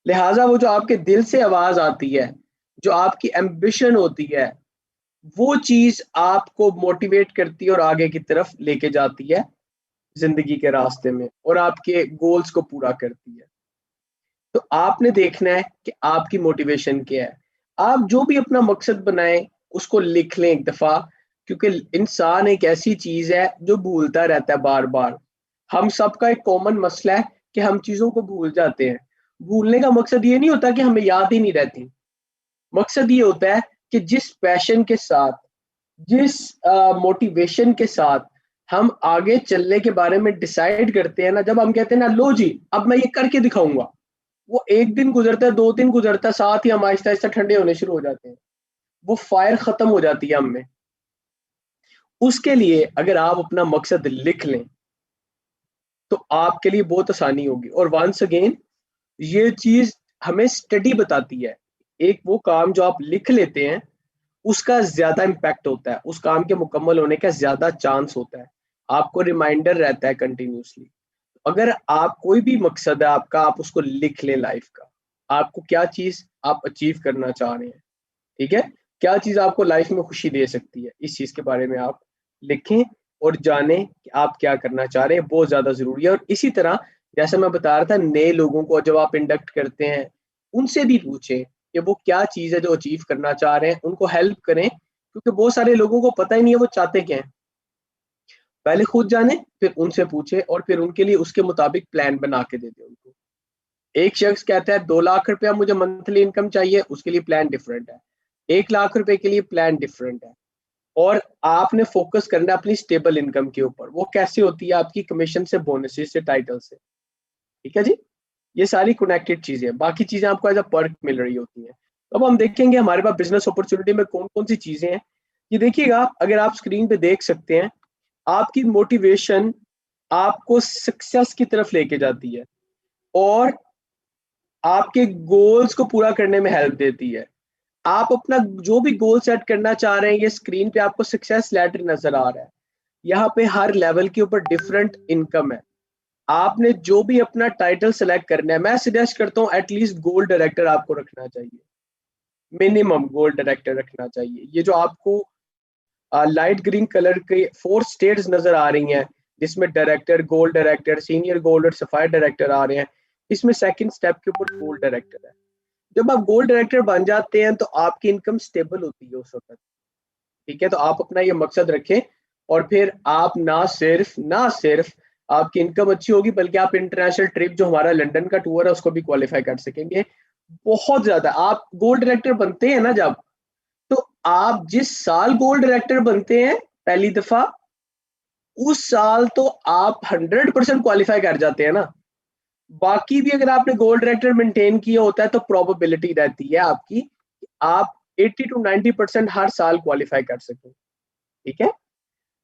लिहाजा वो जो आपके दिल से आवाज आती है, जो आपकी एम्बिशन होती है, वो चीज आपको मोटिवेट करती है और आगे की तरफ लेके जाती है जिंदगी के रास्ते में, और आपके गोल्स को पूरा करती है। तो आपने देखना है कि आपकी मोटिवेशन क्या है। आप जो भी अपना मकसद बनाएं उसको लिख लें एक दफा, क्योंकि इंसान एक ऐसी चीज है जो भूलता रहता है बार बार। हम सबका एक कॉमन मसला है कि हम चीजों को भूल जाते हैं। भूलने का मकसद ये नहीं होता कि हमें याद ही नहीं रहती, मकसद ये होता है कि जिस पैशन के साथ, जिस मोटिवेशन के साथ हम आगे चलने के बारे में डिसाइड करते हैं ना, जब हम कहते हैं ना लो जी अब मैं ये करके दिखाऊंगा, वो एक दिन गुजरता है, 2 दिन गुजरता है, साथ ही हम आहिस्ता आहिस्ता ठंडे होने शुरू हो जाते हैं, वो फायर खत्म हो जाती है हम में। उसके लिए अगर आप अपना मकसद लिख लें तो आपके लिए बहुत आसानी होगी। और वंस अगेन ये चीज हमें स्टडी बताती है, एक वो काम जो आप लिख लेते हैं उसका ज्यादा इम्पैक्ट होता है, उस काम के मुकम्मल होने का ज्यादा चांस होता है, आपको रिमाइंडर रहता है कंटिन्यूसली। अगर आप कोई भी मकसद है आपका, आप उसको लिख लें लाइफ का, आपको क्या चीज आप अचीव करना चाह रहे हैं, ठीक है, क्या चीज आपको लाइफ में खुशी दे सकती है, इस चीज के बारे में आप लिखें और जानें कि आप क्या करना चाह रहे हैं, बहुत ज्यादा जरूरी है। और इसी तरह जैसे मैं बता रहा था, नए लोगों को जब आप इंडक्ट करते हैं उनसे भी पूछें कि वो क्या चीज है जो अचीव करना चाह रहे हैं, उनको हेल्प करें, क्योंकि बहुत सारे लोगों को पता ही नहीं है वो चाहते क्या है। पहले खुद जाने, फिर उनसे पूछे, और फिर उनके लिए उसके मुताबिक प्लान बना के दे दे उनको। एक शख्स कहता है 2 लाख रुपया मुझे मंथली इनकम चाहिए, उसके लिए प्लान डिफरेंट है। 1 लाख रुपए के लिए प्लान डिफरेंट है। और आपने फोकस करना है अपनी स्टेबल इनकम के ऊपर। वो कैसे होती है? आपकी कमीशन से, बोनसेस से, टाइटल से। ठीक है जी, ये सारी कनेक्टेड चीजें हैं, बाकी चीजें आपको एज अ पर्क मिल रही होती हैं। अब हम देखेंगे हमारे पास बिजनेस अपॉर्चुनिटी में कौन कौन सी चीजें हैं। ये देखिएगा, अगर आप स्क्रीन पे देख सकते हैं, आपकी मोटिवेशन आपको सक्सेस की तरफ लेके जाती है और आपके गोल्स को पूरा करने में हेल्प देती है। आप अपना जो भी गोल सेट करना चाह रहे हैं, ये स्क्रीन पे आपको सक्सेस लैडर नजर आ रहा है। यहाँ पे हर लेवल के ऊपर डिफरेंट इनकम है। आपने जो भी अपना टाइटल सेलेक्ट करना है, मैं सजेस्ट करता हूँ एटलीस्ट गोल्ड डायरेक्टर आपको रखना चाहिए, मिनिमम गोल्ड डायरेक्टर रखना चाहिए। ये जो आपको लाइट ग्रीन कलर के 4 स्टेट्स नजर आ रही हैं, जिसमें director, gold director, senior gold और सफायर डायरेक्टर आ रहे हैं, इसमें सेकंड स्टेप के ऊपर गोल्ड डायरेक्टर है। जब आप गोल्ड डायरेक्टर बन जाते हैं तो आपकी इनकम स्टेबल होती है उस वक्त। ठीक है, तो आप अपना ये मकसद रखें, और फिर आप ना सिर्फ आपकी इनकम अच्छी होगी, बल्कि आप इंटरनेशनल ट्रिप, जो हमारा लंदन का टूर है, उसको भी क्वालिफाई कर सकेंगे। बहुत ज्यादा आप गोल्ड डायरेक्टर बनते हैं ना जब, तो आप जिस साल गोल्ड डायरेक्टर बनते हैं पहली दफा, उस साल तो आप 100% क्वालिफाई कर जाते हैं ना। बाकी भी अगर आपने गोल्ड डायरेक्टर मेंटेन किया होता है तो प्रोबेबिलिटी रहती है आपकी कि आप 80 to 90% हर साल क्वालिफाई कर सकें। ठीक है,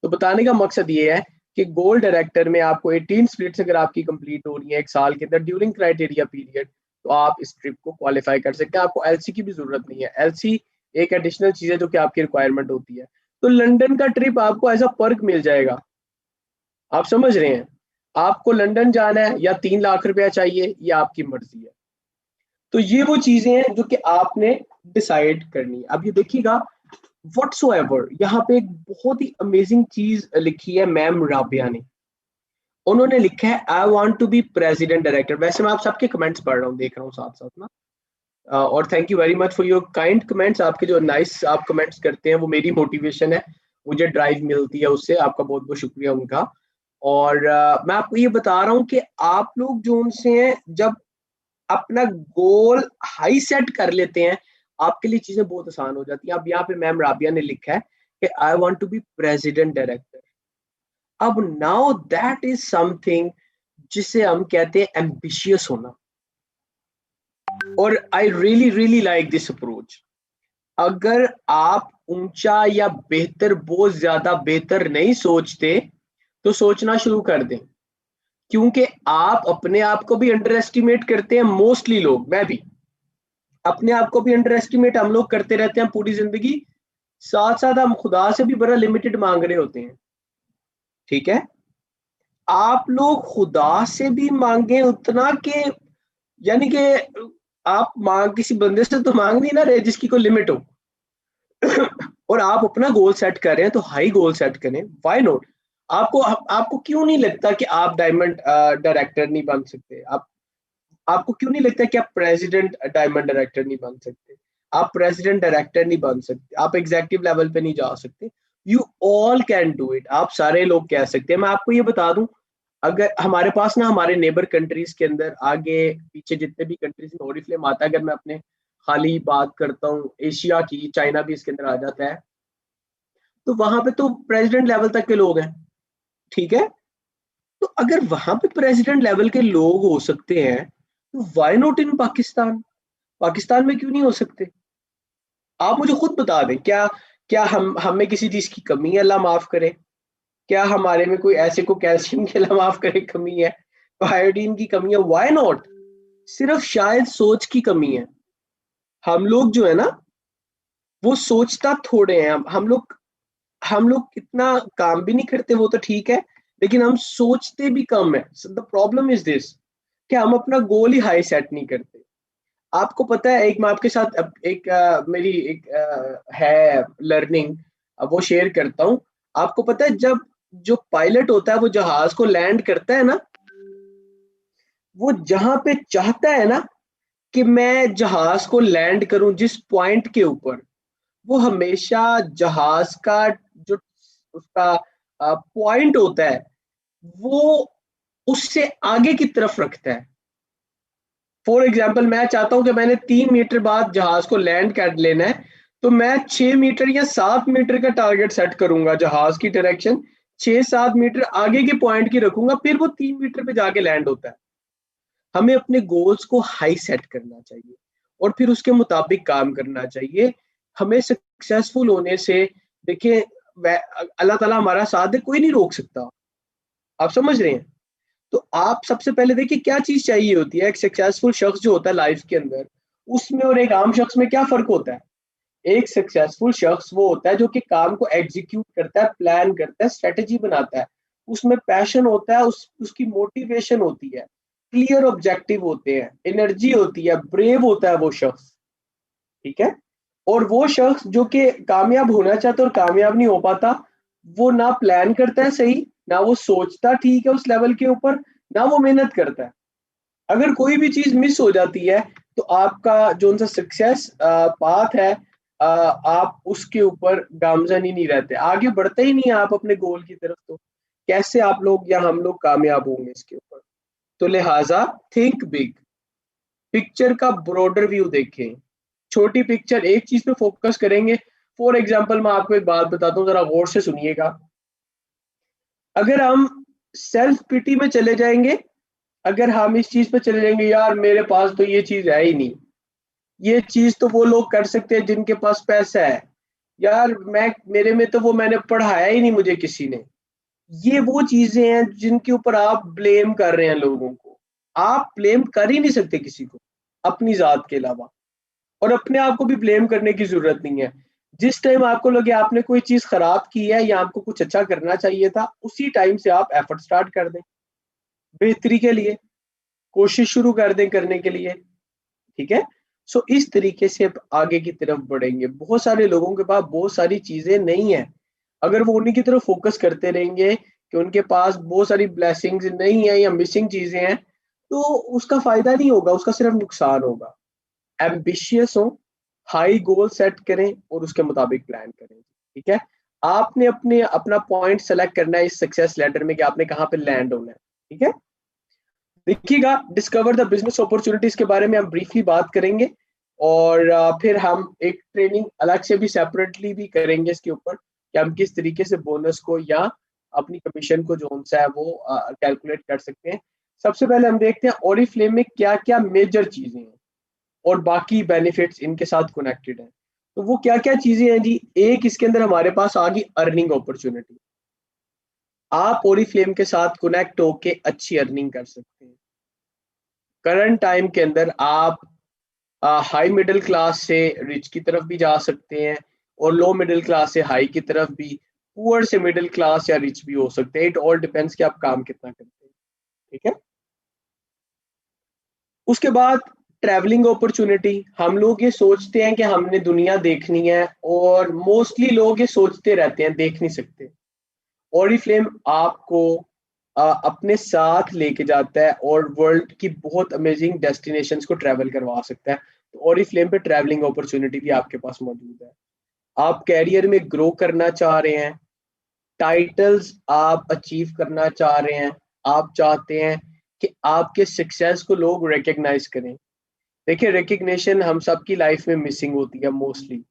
तो बताने का मकसद ये है कि गोल्ड डायरेक्टर में आपको 18 स्प्लिट्स अगर आपकी कंप्लीट हो रही है एक साल के अंदर ड्यूरिंग क्राइटेरिया पीरियड, तो आप इस ट्रिप को क्वालिफाई कर सकते हैं। आपको एलसी की भी जरूरत नहीं है। एलसी एक एडिशनल चीज है जो कि आपकी रिक्वायरमेंट होती है। तो लंदन का ट्रिप आपको एज अ पर्क मिल जाएगा। आप समझ रहे हैं, आपको लंदन जाना है या 3 लाख रुपया चाहिए, ये आपकी मर्जी है। तो ये वो चीजें हैं जो कि आपने डिसाइड करनी है। अब ये देखिएगा, व्हाट्सोएवर, यहाँ पे एक बहुत ही अमेजिंग चीज लिखी है मैम राबिया ने। उन्होंने लिखा है I want to be president director. वैसे मैं आप सबके कमेंट्स पढ़ रहा हूँ, देख रहा हूँ साथ साथ ना, और thank you very much for your kind comments. आपके जो नाइस आप कमेंट्स करते हैं वो मेरी मोटिवेशन है, मुझे ड्राइव मिलती है उससे। आपका बहुत बहुत शुक्रिया उनका। और मैं आपको ये बता रहा हूँ कि आप लोग जो उनसे हैं, जब अपना गोल हाई सेट कर लेते हैं, आपके लिए चीजें बहुत आसान हो जाती हैं। अब यहाँ पे मैम राबिया ने लिखा है कि I want to be president director. अब नाउ दैट इज समथिंग जिसे हम कहते हैं एम्बिशियस होना। और I really really like this approach. अगर आप ऊंचा या बेहतर, बहुत ज्यादा बेहतर नहीं सोचते तो सोचना शुरू कर दें, क्योंकि आप अपने आप को भी अंडर एस्टिमेट करते हैं। मोस्टली लोग, मैं भी अपने आप को भी अंडर एस्टिमेट हम लोग करते रहते हैं पूरी जिंदगी। साथ साथ हम खुदा से भी बड़ा लिमिटेड मांग रहे होते हैं। ठीक है, आप लोग खुदा से भी मांगे उतना के, यानी कि आप मांग किसी बंदे से तो मांग नहीं ना रहे जिसकी कोई लिमिट हो। और आप अपना गोल सेट कर रहे हैं तो हाई गोल सेट करें, व्हाई नॉट। आपको आपको क्यों नहीं लगता कि आप डायमंड डायरेक्टर नहीं बन सकते? आप आपको क्यों नहीं लगता कि आप प्रेसिडेंट डायमंड डायरेक्टर नहीं बन सकते? आप प्रेसिडेंट डायरेक्टर नहीं बन सकते, आप एग्जीक्यूटिव लेवल पे नहीं जा सकते? You all can do it, आप सारे लोग कह सकते हैं। मैं आपको ये बता दूं, अगर हमारे पास ना हमारे नेबर कंट्रीज के अंदर आगे पीछे जितने भी कंट्रीज में ओरिफ्लेम आता है, अगर मैं अपने खाली बात करता हूँ एशिया की, चाइना भी इसके अंदर आ जाता है, तो वहां पे तो प्रेसिडेंट लेवल तक के लोग हैं। ठीक है, तो अगर वहां पे प्रेसिडेंट लेवल के लोग हो सकते हैं तो why not in Pakistan? Pakistan में क्यों नहीं हो सकते? आप मुझे खुद बता दें, क्या क्या हम हमें किसी चीज की कमी है, अल्लाह माफ करे? क्या हमारे में कोई ऐसे को कैल्शियम की, अल्लाह माफ करे, कमी है, आयोडीन की कमी है? Why not? सिर्फ शायद सोच की कमी है। हम लोग जो है ना, वो सोचता थोड़े हैं। हम लोग इतना काम भी नहीं करते, वो तो ठीक है, लेकिन हम सोचते भी कम है। द प्रॉब्लम इज दिस कि हम अपना गोल ही हाई सेट नहीं करते। आपको पता है, एक मैं आपके साथ एक मेरी एक है लर्निंग, वो शेयर करता हूँ। आपको पता है, जब जो पायलट होता है वो जहाज को लैंड करता है ना, वो जहां पे चाहता है ना कि मैं जहाज को लैंड करूं जिस पॉइंट के ऊपर, वो हमेशा जहाज का जो उसका पॉइंट होता है वो उससे आगे की तरफ रखता है। फॉर एग्जाम्पल, मैं चाहता हूं कि मैंने 3 मीटर बाद जहाज को लैंड कर लेना है, तो मैं 6 मीटर या 7 मीटर का टारगेट सेट करूंगा, जहाज की डायरेक्शन 6-7 मीटर आगे के पॉइंट की रखूंगा, फिर वो 3 मीटर पे जाके लैंड होता है। हमें अपने गोल्स को हाई सेट करना चाहिए और फिर उसके मुताबिक काम करना चाहिए। हमें सक्सेसफुल होने से, देखिए, अल्लाह ताला हमारा साथ दे, कोई नहीं रोक सकता। आप समझ रहे हैं? तो आप सबसे पहले देखिए क्या चीज चाहिए होती है। एक सक्सेसफुल शख्स जो होता है लाइफ के अंदर, उसमें और एक आम शख्स में क्या फर्क होता है? एक सक्सेसफुल शख्स वो होता है जो कि काम को एग्जीक्यूट करता है, प्लान करता है, स्ट्रेटेजी बनाता है, उसमें पैशन होता है, उसकी मोटिवेशन होती है, क्लियर ऑब्जेक्टिव होते हैं, एनर्जी होती है, ब्रेव होता है वो शख्स। ठीक है, और वो शख्स जो कि कामयाब होना चाहता है और कामयाब नहीं हो पाता, वो ना प्लान करता है सही, ना वो सोचता ठीक है उस लेवल के ऊपर, ना वो मेहनत करता है। अगर कोई भी चीज मिस हो जाती है तो आपका जो सा सक्सेस पाथ है, आप उसके ऊपर गामजन ही नहीं रहते, आगे बढ़ते ही नहीं है आप अपने गोल की तरफ। तो कैसे आप लोग या हम लोग कामयाब होंगे इसके ऊपर? तो लिहाजा थिंक बिग, पिक्चर का ब्रॉडर व्यू देखें। छोटी पिक्चर, एक चीज पे फोकस करेंगे। फॉर एग्जाम्पल, मैं आपको एक बात बताता हूँ, जरा गौर से सुनिएगा। अगर हम सेल्फ पिटी में चले जाएंगे, अगर हम इस चीज पे चले जाएंगे, यार मेरे पास तो ये चीज है ही नहीं, ये चीज तो वो लोग कर सकते हैं जिनके पास पैसा है, यार मैं मेरे में तो वो मैंने पढ़ाया ही नहीं मुझे किसी ने, ये वो चीजें हैं जिनके ऊपर आप ब्लेम कर रहे हैं लोगों को। आप ब्लेम कर ही नहीं सकते किसी को अपनी जात के अलावा, और अपने आप को भी ब्लेम करने की जरूरत नहीं है। जिस टाइम आपको लगे आपने कोई चीज खराब की है या आपको कुछ अच्छा करना चाहिए था, उसी टाइम से आप एफर्ट स्टार्ट कर दें बेहतरी के लिए, कोशिश शुरू कर दें करने के लिए। ठीक है, सो इस तरीके से आप आगे की तरफ बढ़ेंगे। बहुत सारे लोगों के पास बहुत सारी चीजें नहीं है, अगर वो उन्हीं की तरफ फोकस करते रहेंगे कि उनके पास बहुत सारी ब्लेसिंग्स नहीं है या मिसिंग चीजें हैं, तो उसका फायदा नहीं होगा, उसका सिर्फ नुकसान होगा। एम्बिशियस हो, हाई गोल सेट करें और उसके मुताबिक प्लान करें। ठीक है, आपने अपने अपना पॉइंट सेलेक्ट करना है इस सक्सेस लेटर में कि आपने कहाँ पे लैंड होना है। ठीक है, देखिएगा, डिस्कवर द बिजनेस अपॉर्चुनिटीज के बारे में हम ब्रीफली बात करेंगे, और फिर हम एक ट्रेनिंग अलग से भी सेपरेटली भी करेंगे इसके ऊपर कि हम किस तरीके से बोनस को या अपनी कमीशन को जो सा है वो कैलकुलेट कर सकते हैं। सबसे पहले हम देखते हैं ओरिफ्लेम में क्या क्या मेजर चीजें हैं। और बाकी बेनिफिट्स इनके साथ कनेक्टेड हैं। तो वो क्या क्या चीजें हैं जी? एक इसके अंदर हमारे पास आ गई अर्निंग अपॉर्चुनिटी। आप ओरिफ्लेम के साथ कनेक्ट होके अच्छी अर्निंग कर सकते हैं। करंट टाइम के अंदर आप हाई मिडिल क्लास से रिच की तरफ भी जा सकते हैं, और लो मिडिल क्लास से हाई की तरफ भी, पुअर से मिडिल क्लास या रिच भी हो सकते हैं। इट ऑल डिपेंड्स कि आप काम कितना करते हैं। ठीक है। उसके बाद ट्रैवलिंग अपॉर्चुनिटी। हम लोग ये सोचते हैं कि हमने दुनिया देखनी है, और मोस्टली लोग ये सोचते रहते हैं, देख नहीं सकते। ओरिफ्लेम आपको अपने साथ लेके जाता है और वर्ल्ड की बहुत अमेजिंग डेस्टिनेशंस को ट्रैवल करवा सकता है। तो ओरिफ्लेम पे ट्रैवलिंग अपॉर्चुनिटी भी आपके पास मौजूद है। आप कैरियर में ग्रो करना चाह रहे हैं, टाइटल्स आप अचीव करना चाह रहे हैं, आप चाहते हैं कि आपके सक्सेस को लोग रिकग्नाइज करें। देखिए, रिकग्निशन हम सबकी लाइफ में मिसिंग होती है मोस्टली।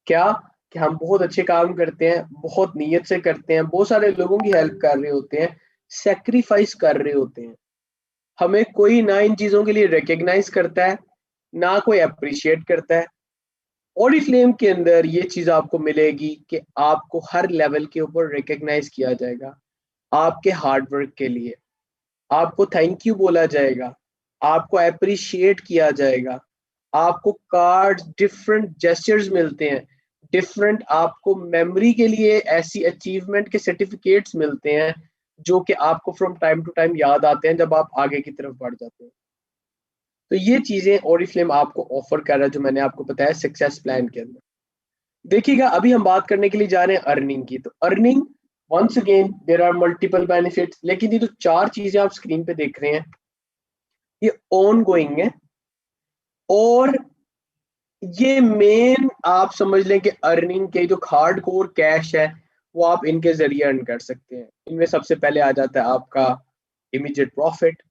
क्या? कि हम बहुत अच्छे काम करते हैं, बहुत नीयत से करते हैं, बहुत सारे लोगों की हेल्प कर रहे होते हैं, सेक्रीफाइस कर रहे होते हैं, हमें कोई ना इन चीजों के लिए रिकग्नाइज करता है, ना कोई अप्रिशिएट करता है। ओरिफ्लेम के अंदर ये चीज आपको मिलेगी कि आपको हर लेवल के ऊपर रिकग्नाइज किया जाएगा आपके हार्ड वर्क के लिए। आपको थैंक यू बोला जाएगा, आपको अप्रिशिएट किया जाएगा, आपको कार्ड डिफरेंट जेस्चर्स मिलते हैं, डिफरेंट आपको मेमोरी के लिए ऐसी अचीवमेंट के सर्टिफिकेट्स मिलते हैं जो कि आपको फ्रॉम टाइम टू टाइम याद आते हैं जब आप आगे की तरफ बढ़ जाते हैं। तो ये चीजें ओरिफ्लेम आपको ऑफर कर रहा है, जो मैंने आपको बताया सक्सेस प्लान के अंदर। देखिएगा, अभी हम बात करने के लिए जा रहे हैं अर्निंग की। तो earning, once again there are multiple benefits, लेकिन ये जो चार चीजें आप स्क्रीन पे देख रहे हैं ये ऑन गोइंग है, और ये मेन आप समझ लें कि अर्निंग के जो हार्ड कोर कैश है वो आप इनके जरिए अर्न कर सकते हैं। इनमें सबसे पहले आ जाता है आपका इमीडिएट प्रॉफिट,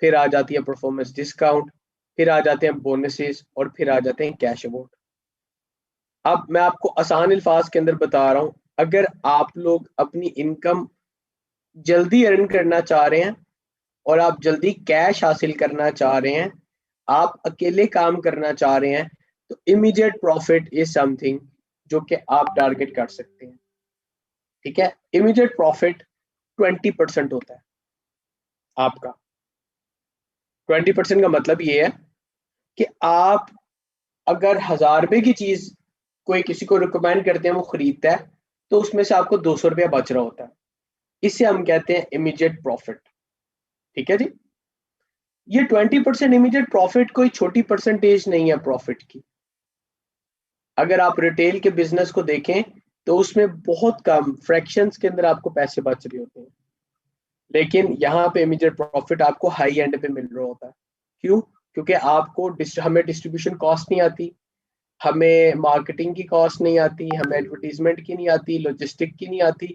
फिर आ जाती है परफॉर्मेंस डिस्काउंट, फिर आ जाते हैं बोनसेस, और फिर आ जाते हैं कैश अवार्ड। अब मैं आपको आसान अल्फाज के अंदर बता रहा हूं, अगर आप लोग अपनी इनकम जल्दी अर्न करना चाह रहे हैं और आप जल्दी कैश हासिल करना चाह रहे हैं, आप अकेले काम करना चाह रहे हैं, तो इमीडिएट प्रॉफिट इज समथिंग जो कि आप टारगेट कर सकते हैं। ठीक है। इमीडिएट प्रॉफिट 20% होता है आपका। 20% का मतलब ये है कि आप अगर 1000 रुपए की चीज कोई किसी को रिकमेंड करते हैं, वो खरीदता है, तो उसमें से आपको 200 रुपया बच रहा होता है। इसे हम कहते हैं इमीडिएट प्रॉफिट। ठीक है जी। ये 20% इमीडिएट प्रॉफिट कोई छोटी परसेंटेज नहीं है प्रॉफिट की। अगर आप रिटेल के बिजनेस को देखें तो उसमें बहुत कम फ्रैक्शंस के अंदर आपको पैसे बच रहे होते हैं, लेकिन यहाँ पे इमीडिएट प्रॉफिट आपको हाई एंड पे मिल रहा होता है। क्यों? क्योंकि आपको हमें डिस्ट्रीब्यूशन कॉस्ट नहीं आती, हमें मार्केटिंग की कॉस्ट नहीं आती, हमें एडवर्टीजमेंट की नहीं आती, लॉजिस्टिक की नहीं आती।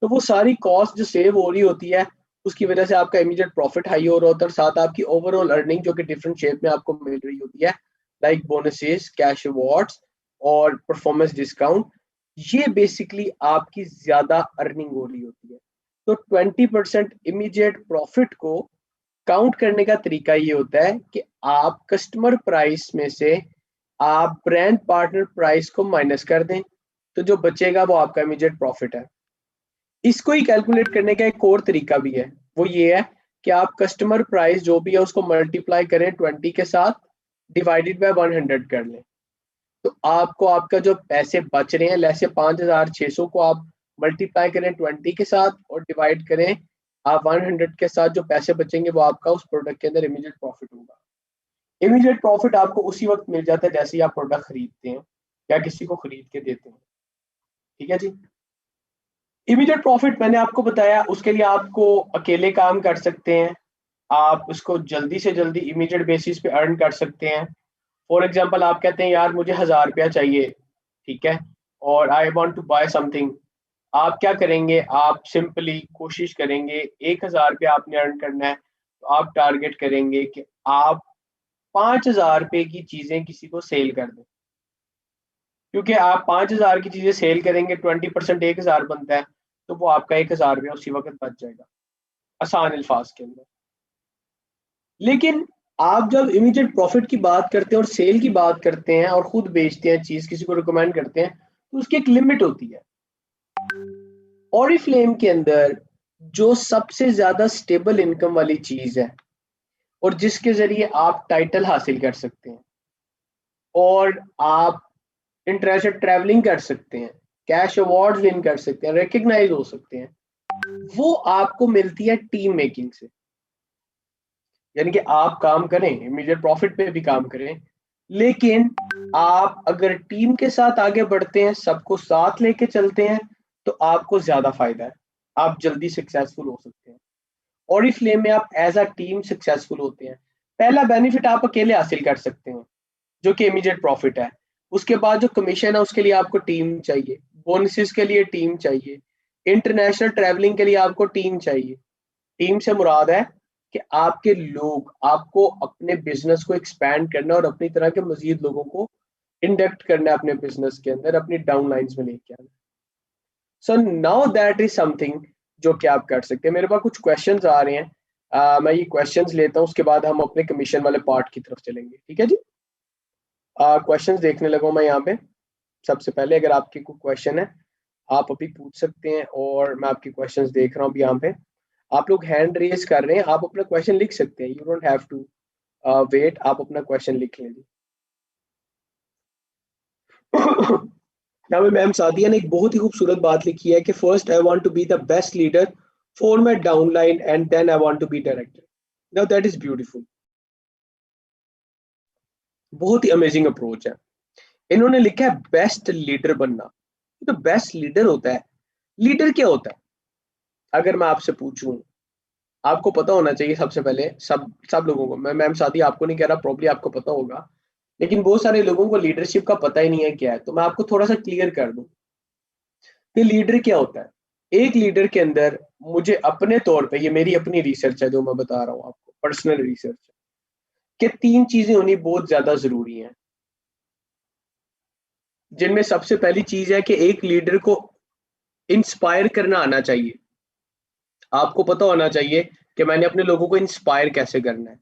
तो वो सारी कॉस्ट जो सेव हो रही होती है, उसकी वजह से आपका इमीडिएट प्रॉफिट हाई हो रहा होता है, और साथ आपकी ओवरऑल अर्निंग जो कि डिफरेंट शेप में आपको मिल रही होती है, लाइक बोनसेस, कैश अवार्ड्स और परफॉर्मेंस डिस्काउंट, ये बेसिकली आपकी ज्यादा अर्निंग हो रही होती है। तो 20% इमीडिएट प्रॉफिट को काउंट करने का तरीका ये होता है कि आप कस्टमर प्राइस में से आप ब्रांड पार्टनर प्राइस को माइनस कर दें, तो जो बचेगा वो आपका इमीडिएट प्रॉफिट है। इसको ही कैलकुलेट करने का एक और तरीका भी है, वो ये है कि आप कस्टमर प्राइस जो भी है उसको मल्टीप्लाई करें 20 के साथ, डिवाइडेड बाय 100 कर लें। तो आपको आपका जो पैसे बच रहे हैं, जैसे 5600 को आप मल्टीप्लाई करें 20 के साथ और डिवाइड करें आप 100 के साथ, जो पैसे बचेंगे वो आपका उस प्रोडक्ट के अंदर इमीडिएट प्रॉफिट होगा। इमीडिएट प्रॉफिट आपको उसी वक्त मिल जाता है जैसे ही आप प्रोडक्ट खरीदते हैं या किसी को खरीद के देते हैं। ठीक है जी। इमीडिएट प्रॉफिट मैंने आपको बताया, उसके लिए आपको अकेले काम कर सकते हैं, आप उसको जल्दी से जल्दी इमीडिएट बेसिस पे अर्न कर सकते हैं। फॉर एग्जांपल, आप कहते हैं यार मुझे 1000 रुपया चाहिए, ठीक है, और I want to buy something. आप क्या करेंगे? आप सिंपली कोशिश करेंगे 1000 रुपया आपने अर्न करना है, तो आप टारगेट करेंगे कि आप 5000 रुपए की चीजें किसी को सेल कर दें। क्योंकि आप 5000 की चीजें सेल करेंगे, 20% 1000 बनता है, तो वो आपका 1000 रुपया उसी वक्त बच जाएगा, आसान अल्फाज के अंदर। लेकिन आप जब इमीडिएट प्रॉफिट की बात करते हैं और सेल की बात करते हैं और खुद बेचते हैं चीज, किसी को रिकमेंड करते हैं, तो उसकी एक लिमिट होती है। ऑरिफ्लेम के अंदर जो सबसे ज्यादा स्टेबल इनकम वाली चीज है और जिसके जरिए आप टाइटल हासिल कर सकते हैं और आप इंटरनेशनल ट्रैवलिंग कर सकते हैं, कैश अवार्ड विन कर सकते हैं, रिकग्नाइज हो सकते हैं, वो आपको मिलती है टीम मेकिंग से। यानी कि आप काम करें, इमीडिएट प्रॉफिट पे भी काम करें, लेकिन आप अगर टीम के साथ आगे बढ़ते हैं, सबको साथ लेके चलते हैं, तो आपको ज्यादा फायदा है, आप जल्दी सक्सेसफुल हो सकते हैं। ऑरिफ्लेम में आप एज अ टीम सक्सेसफुल होते हैं। पहला बेनिफिट आप अकेले हासिल कर सकते हैं जो कि इमीडिएट प्रॉफिट है। उसके बाद जो कमीशन है उसके लिए आपको टीम चाहिए, बोनसेस के लिए टीम चाहिए, इंटरनेशनल ट्रैवलिंग के लिए आपको टीम चाहिए। टीम से मुराद है कि आपके लोग, आपको अपने बिजनेस को एक्सपैंड करना और अपनी तरह के मजीद लोगों को इंडक्ट करना है अपने बिजनेस के अंदर, अपनी डाउन लाइन्स में लेके आना। So now that is something जो कि आप कर सकते हैं। मेरे पास कुछ क्वेश्चंस आ रहे हैं, मैं ये क्वेश्चंस लेता हूँ, उसके बाद हम अपने कमीशन वाले पार्ट की तरफ चलेंगे। ठीक है जी, क्वेश्चंस देखने लगा मैं यहाँ पे। सबसे पहले अगर आपके कोई क्वेश्चन है आप अभी पूछ सकते हैं, और मैं आपके क्वेश्चंस देख रहा हूँ अभी यहाँ पे। आप लोग हैंड रेज कर रहे हैं, आप अपना क्वेश्चन लिख सकते हैं, you don't have to wait, आप अपना क्वेश्चन लिख लें। यहाँ पे मैम सादिया ने एक बहुत ही खूबसूरत बात लिखी है कि first I want to be the best leader for my downline and then I want to be director. Now that is beautiful, बहुत ही अमेजिंग अप्रोच है। इन्होंने लिखा है बेस्ट लीडर बनना। तो बेस्ट लीडर होता है, लीडर क्या होता है अगर मैं आपसे पूछूं, आपको पता होना चाहिए सबसे पहले, सब सब लोगों को, मैं मैम सादी आपको नहीं कह रहा, प्रॉब्ली आपको पता होगा, लेकिन बहुत सारे लोगों को लीडरशिप का पता ही नहीं है क्या है, तो मैं आपको थोड़ा सा क्लियर कर दूं कि लीडर क्या होता है। एक लीडर के अंदर, मुझे अपने तौर पे, ये मेरी अपनी रिसर्च है जो मैं बता रहा हूँ आपको, पर्सनल रिसर्च है, कि तीन चीजें होनी बहुत ज्यादा जरूरी हैं, जिनमें सबसे पहली चीज है कि एक लीडर को इंस्पायर करना आना चाहिए। आपको पता होना चाहिए कि मैंने अपने लोगों को इंस्पायर कैसे करना है।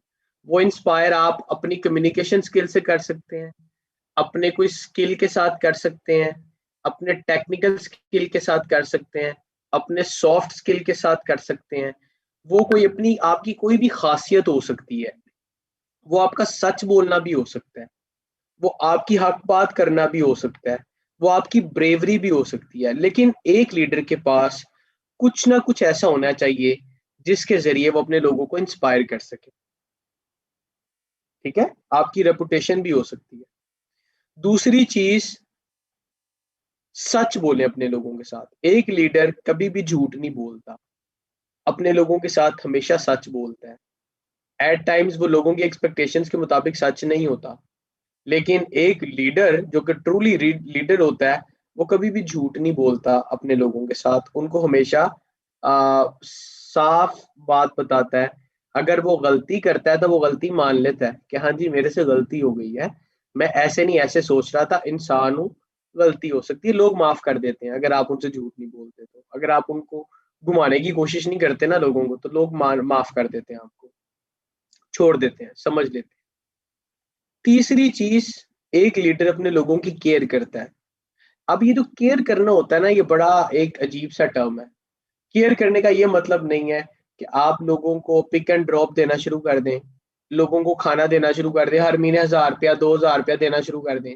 वो इंस्पायर आप अपनी कम्युनिकेशन स्किल से कर सकते हैं, अपने कोई स्किल के साथ कर सकते हैं, अपने टेक्निकल स्किल के साथ कर सकते हैं, अपने सॉफ्ट स्किल के साथ कर सकते हैं। वो कोई अपनी, आपकी कोई भी खासियत हो सकती है, वो आपका सच बोलना भी हो सकता है, वो आपकी हक बात करना भी हो सकता है, वो आपकी ब्रेवरी भी हो सकती है, लेकिन एक लीडर के पास कुछ ना कुछ ऐसा होना चाहिए जिसके जरिए वो अपने लोगों को इंस्पायर कर सके। ठीक है, आपकी रेपुटेशन भी हो सकती है। दूसरी चीज, सच बोले अपने लोगों के साथ। एक लीडर कभी भी झूठ नहीं बोलता, अपने लोगों के साथ हमेशा सच बोलता है। एट टाइम्स वो लोगों की एक्सपेक्टेशंस के मुताबिक सच नहीं होता, लेकिन एक लीडर जो कि ट्रूली लीडर होता है, वो कभी भी झूठ नहीं बोलता अपने लोगों के साथ, उनको हमेशा साफ बात बताता है। अगर वो गलती करता है तो वो गलती मान लेता है कि हाँ जी मेरे से गलती हो गई है, मैं ऐसे नहीं ऐसे सोच रहा था, इंसान हूँ, गलती हो सकती है, लोग माफ कर देते हैं अगर आप उनसे झूठ नहीं बोलते। तो अगर आप उनको घुमाने की कोशिश नहीं करते ना लोगों को, तो लोग माफ कर देते हैं आपको, छोड़ देते हैं, समझ लेते हैं। तीसरी चीज, एक लीडर अपने लोगों की केयर करता है। अब ये जो केयर करना होता है ना, ये बड़ा एक अजीब सा टर्म है। केयर करने का ये मतलब नहीं है कि आप लोगों को पिक एंड ड्रॉप देना शुरू कर दें, लोगों को खाना देना शुरू कर दें, हर महीने 1000 रुपया 2000 रुपया देना शुरू कर दें।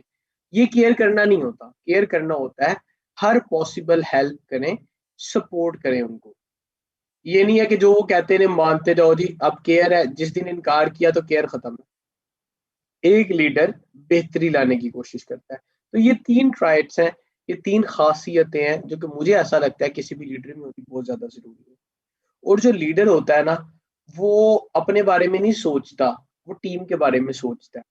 ये केयर करना नहीं होता। केयर करना होता है हर पॉसिबल हेल्प करें, सपोर्ट करें उनको। ये नहीं है कि जो वो कहते हैं मानते जाओ जी, अब केयर है, जिस दिन इनकार किया तो केयर खत्म है। एक लीडर बेहतरी लाने की कोशिश करता है। तो ये तीन ट्राइट्स हैं, ये तीन खासियतें हैं जो कि मुझे ऐसा लगता है किसी भी लीडर में होनी बहुत ज्यादा जरूरी है। और जो लीडर होता है ना, वो अपने बारे में नहीं सोचता, वो टीम के बारे में सोचता है।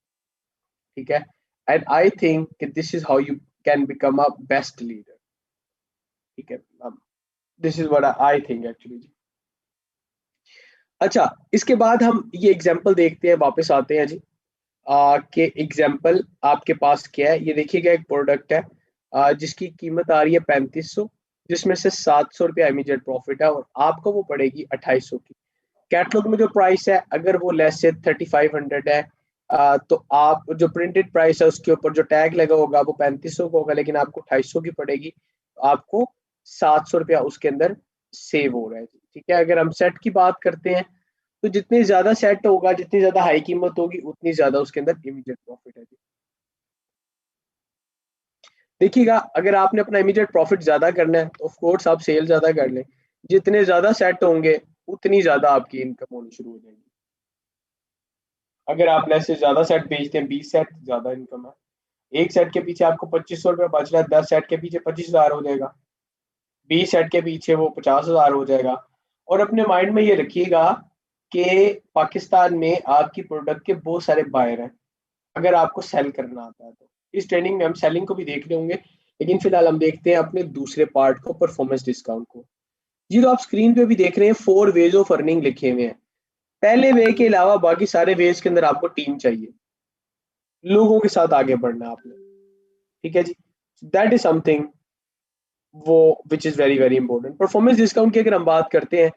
ठीक है, and I think this is how you can become a best leader. ठीक है, this is what I think actually. अच्छा, इसके बाद हम ये एग्जांपल देखते हैं, वापस आते हैं जी के एग्जाम्पल आपके पास क्या है। ये देखिएगा, एक प्रोडक्ट है जिसकी कीमत आ रही है 3500, जिसमें से 700 रुपया इमीडिएट प्रॉफिट है और आपको वो पड़ेगी 2800 की। कैटलॉग में जो प्राइस है अगर वो लेस से 3500 है, तो आप जो प्रिंटेड प्राइस है उसके ऊपर जो टैग लगा होगा वो 3500 का होगा, लेकिन आपको 250 की पड़ेगी। आपको 700 रुपया उसके अंदर सेव हो रहा है। ठीक है, अगर हम सेट की बात करते हैं तो जितने ज्यादा सेट होगा, जितनी ज्यादा हाई कीमत होगी, उतनी ज्यादा उसके अंदर इमीडिएट प्रॉफिट है। देखिएगा, अगर आपने अपना इमीडिएट प्रॉफिट ज्यादा करना है तो ऑफ कोर्स आप सेल ज्यादा कर लें। जितने ज्यादा सेट होंगे उतनी ज्यादा आपकी इनकम होनी शुरू हो जाएगी। अगर आप से ज्यादा सेट बेचते हैं, 20 सेट, ज्यादा इनकम है। एक सेट के पीछे आपको 2500 रुपया बच रहा है, 10 सेट के पीछे 25,000 हो जाएगा, 20 सेट के पीछे वो 50,000 हो जाएगा। और अपने माइंड में ये रखिएगा कि पाकिस्तान में आपकी प्रोडक्ट के बहुत सारे बायर हैं, अगर आपको सेल करना आता है तो। इस ट्रेनिंग में हम सेलिंग को भी देख रहे होंगे, लेकिन फिलहाल हम देखते हैं अपने दूसरे पार्ट को, परफॉर्मेंस डिस्काउंट को। जी, तो आप स्क्रीन पे भी देख रहे हैं 4 वेज ऑफ अर्निंग लिखे हुए हैं। पहले वे के अलावा बाकी सारे वेज के अंदर आपको टीम चाहिए, लोगों के साथ आगे बढ़ना है आपने। ठीक है जी, दैट इज समथिंग वो which is very very important. Performance discount की अगर हम बात करते हैं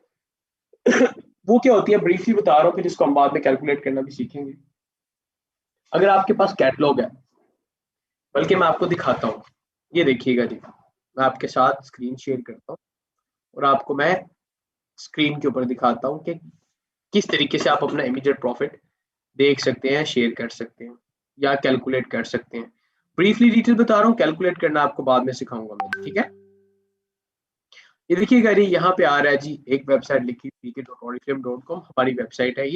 वो क्या होती है ब्रीफली बता रहा हूँ, फिर इसको हम बाद में कैलकुलेट करना भी सीखेंगे। अगर आपके पास कैटलॉग है, बल्कि मैं आपको दिखाता हूँ, ये देखिएगा जी, मैं आपके साथ स्क्रीन शेयर करता हूँ और आपको मैं स्क्रीन के ऊपर दिखाता हूँ कि किस तरीके से आप अपना इमीडिएट प्रॉफिट देख सकते हैं, शेयर कर सकते हैं या कैलकुलेट कर सकते हैं। ब्रीफली डिटेल बता रहा हूँ, कैलकुलेट करना आपको बाद में सिखाऊंगा मैं। ठीक है, ये देखिएगा जी, यहाँ पे आ रहा है जी एक वेबसाइट लिखी pk.oriflame.com, हमारी वेबसाइट है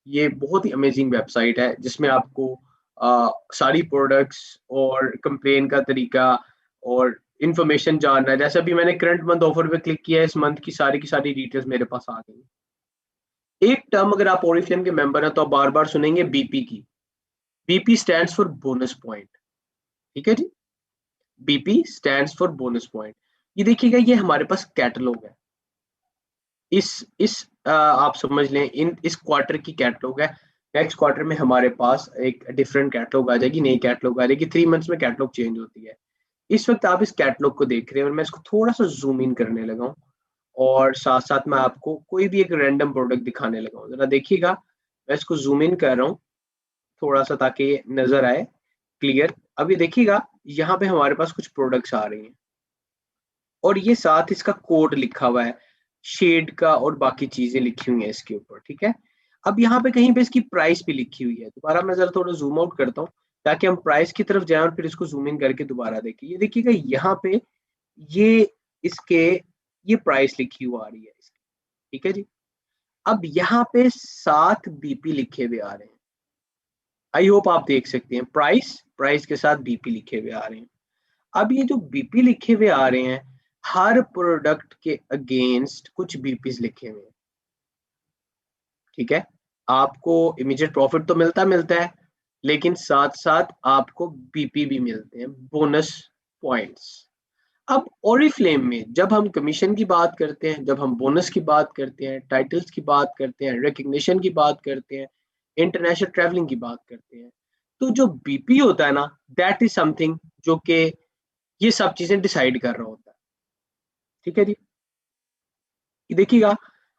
ये बहुत ही अमेजिंग वेबसाइट है जिसमें आपको सारी प्रोडक्ट्स और कंप्लेन का तरीका और इंफॉर्मेशन जानना है। जैसे अभी मैंने करंट मंथ ऑफर पे क्लिक किया है, इस मंथ की सारी डिटेल्स मेरे पास आ गई। एक टर्म अगर आप ओरिफ्लेम के मेंबर हैं तो आप बार बार सुनेंगे बीपी की। BP stands for bonus point. ठीक है जी, BP stands for bonus point. ये देखिएगा, ये हमारे पास कैटलॉग है। इस आप समझ लें इस क्वार्टर की कैटलॉग है। नेक्स्ट क्वार्टर में हमारे पास एक डिफरेंट कैटलॉग आ जाएगी, नई कैटलॉग आ जाएगी। 3 मंथ्स में कैटलॉग चेंज होती है। इस वक्त आप इस कैटलॉग को देख रहे हैं और मैं इसको थोड़ा सा जूम इन करने लगा हूँ और साथ साथ मैं आपको कोई भी एक रैंडम प्रोडक्ट दिखाने लगा हूँ। जरा देखिएगा, मैं इसको जूम इन कर रहा हूँ थोड़ा सा ताकि ये नजर आए क्लियर। अब ये देखिएगा, यहाँ पे हमारे पास कुछ प्रोडक्ट्स आ रही हैं और ये साथ इसका कोड लिखा हुआ है, शेड का और बाकी चीजें लिखी हुई हैं इसके ऊपर। ठीक है, अब यहाँ पे कहीं पे इसकी प्राइस भी लिखी हुई है। दोबारा मैं जरा थोड़ा जूम आउट करता हूँ ताकि हम प्राइस की तरफ जाएं और फिर इसको जूम इन करके दोबारा देखें। ये देखिएगा, यहाँ पे ये इसके ये प्राइस लिखी हुई आ रही है इसकी। ठीक है जी, अब यहाँ पे 7 बीपी लिखे हुए आ रहे हैं। आई होप आप देख सकते हैं, प्राइस के साथ बीपी लिखे हुए आ रहे हैं। अब ये जो बीपी लिखे हुए आ रहे हैं, हर प्रोडक्ट के अगेंस्ट कुछ बीपीज लिखे हुए हैं। ठीक है, आपको इमीडिएट प्रॉफिट तो मिलता है, लेकिन साथ साथ आपको बीपी भी मिलते हैं, बोनस पॉइंट्स। अब ओरिफ्लेम में जब हम कमीशन की बात करते हैं, जब हम बोनस की बात करते हैं, टाइटल्स की बात करते हैं, रिकग्निशन की बात करते हैं, इंटरनेशनल ट्रैवलिंग की बात करते हैं, तो जो बीपी होता है ना, दैट इज समथिंग जो कि ये सब चीजें डिसाइड कर रहा होता है। ठीक है जी, ये देखिएगा,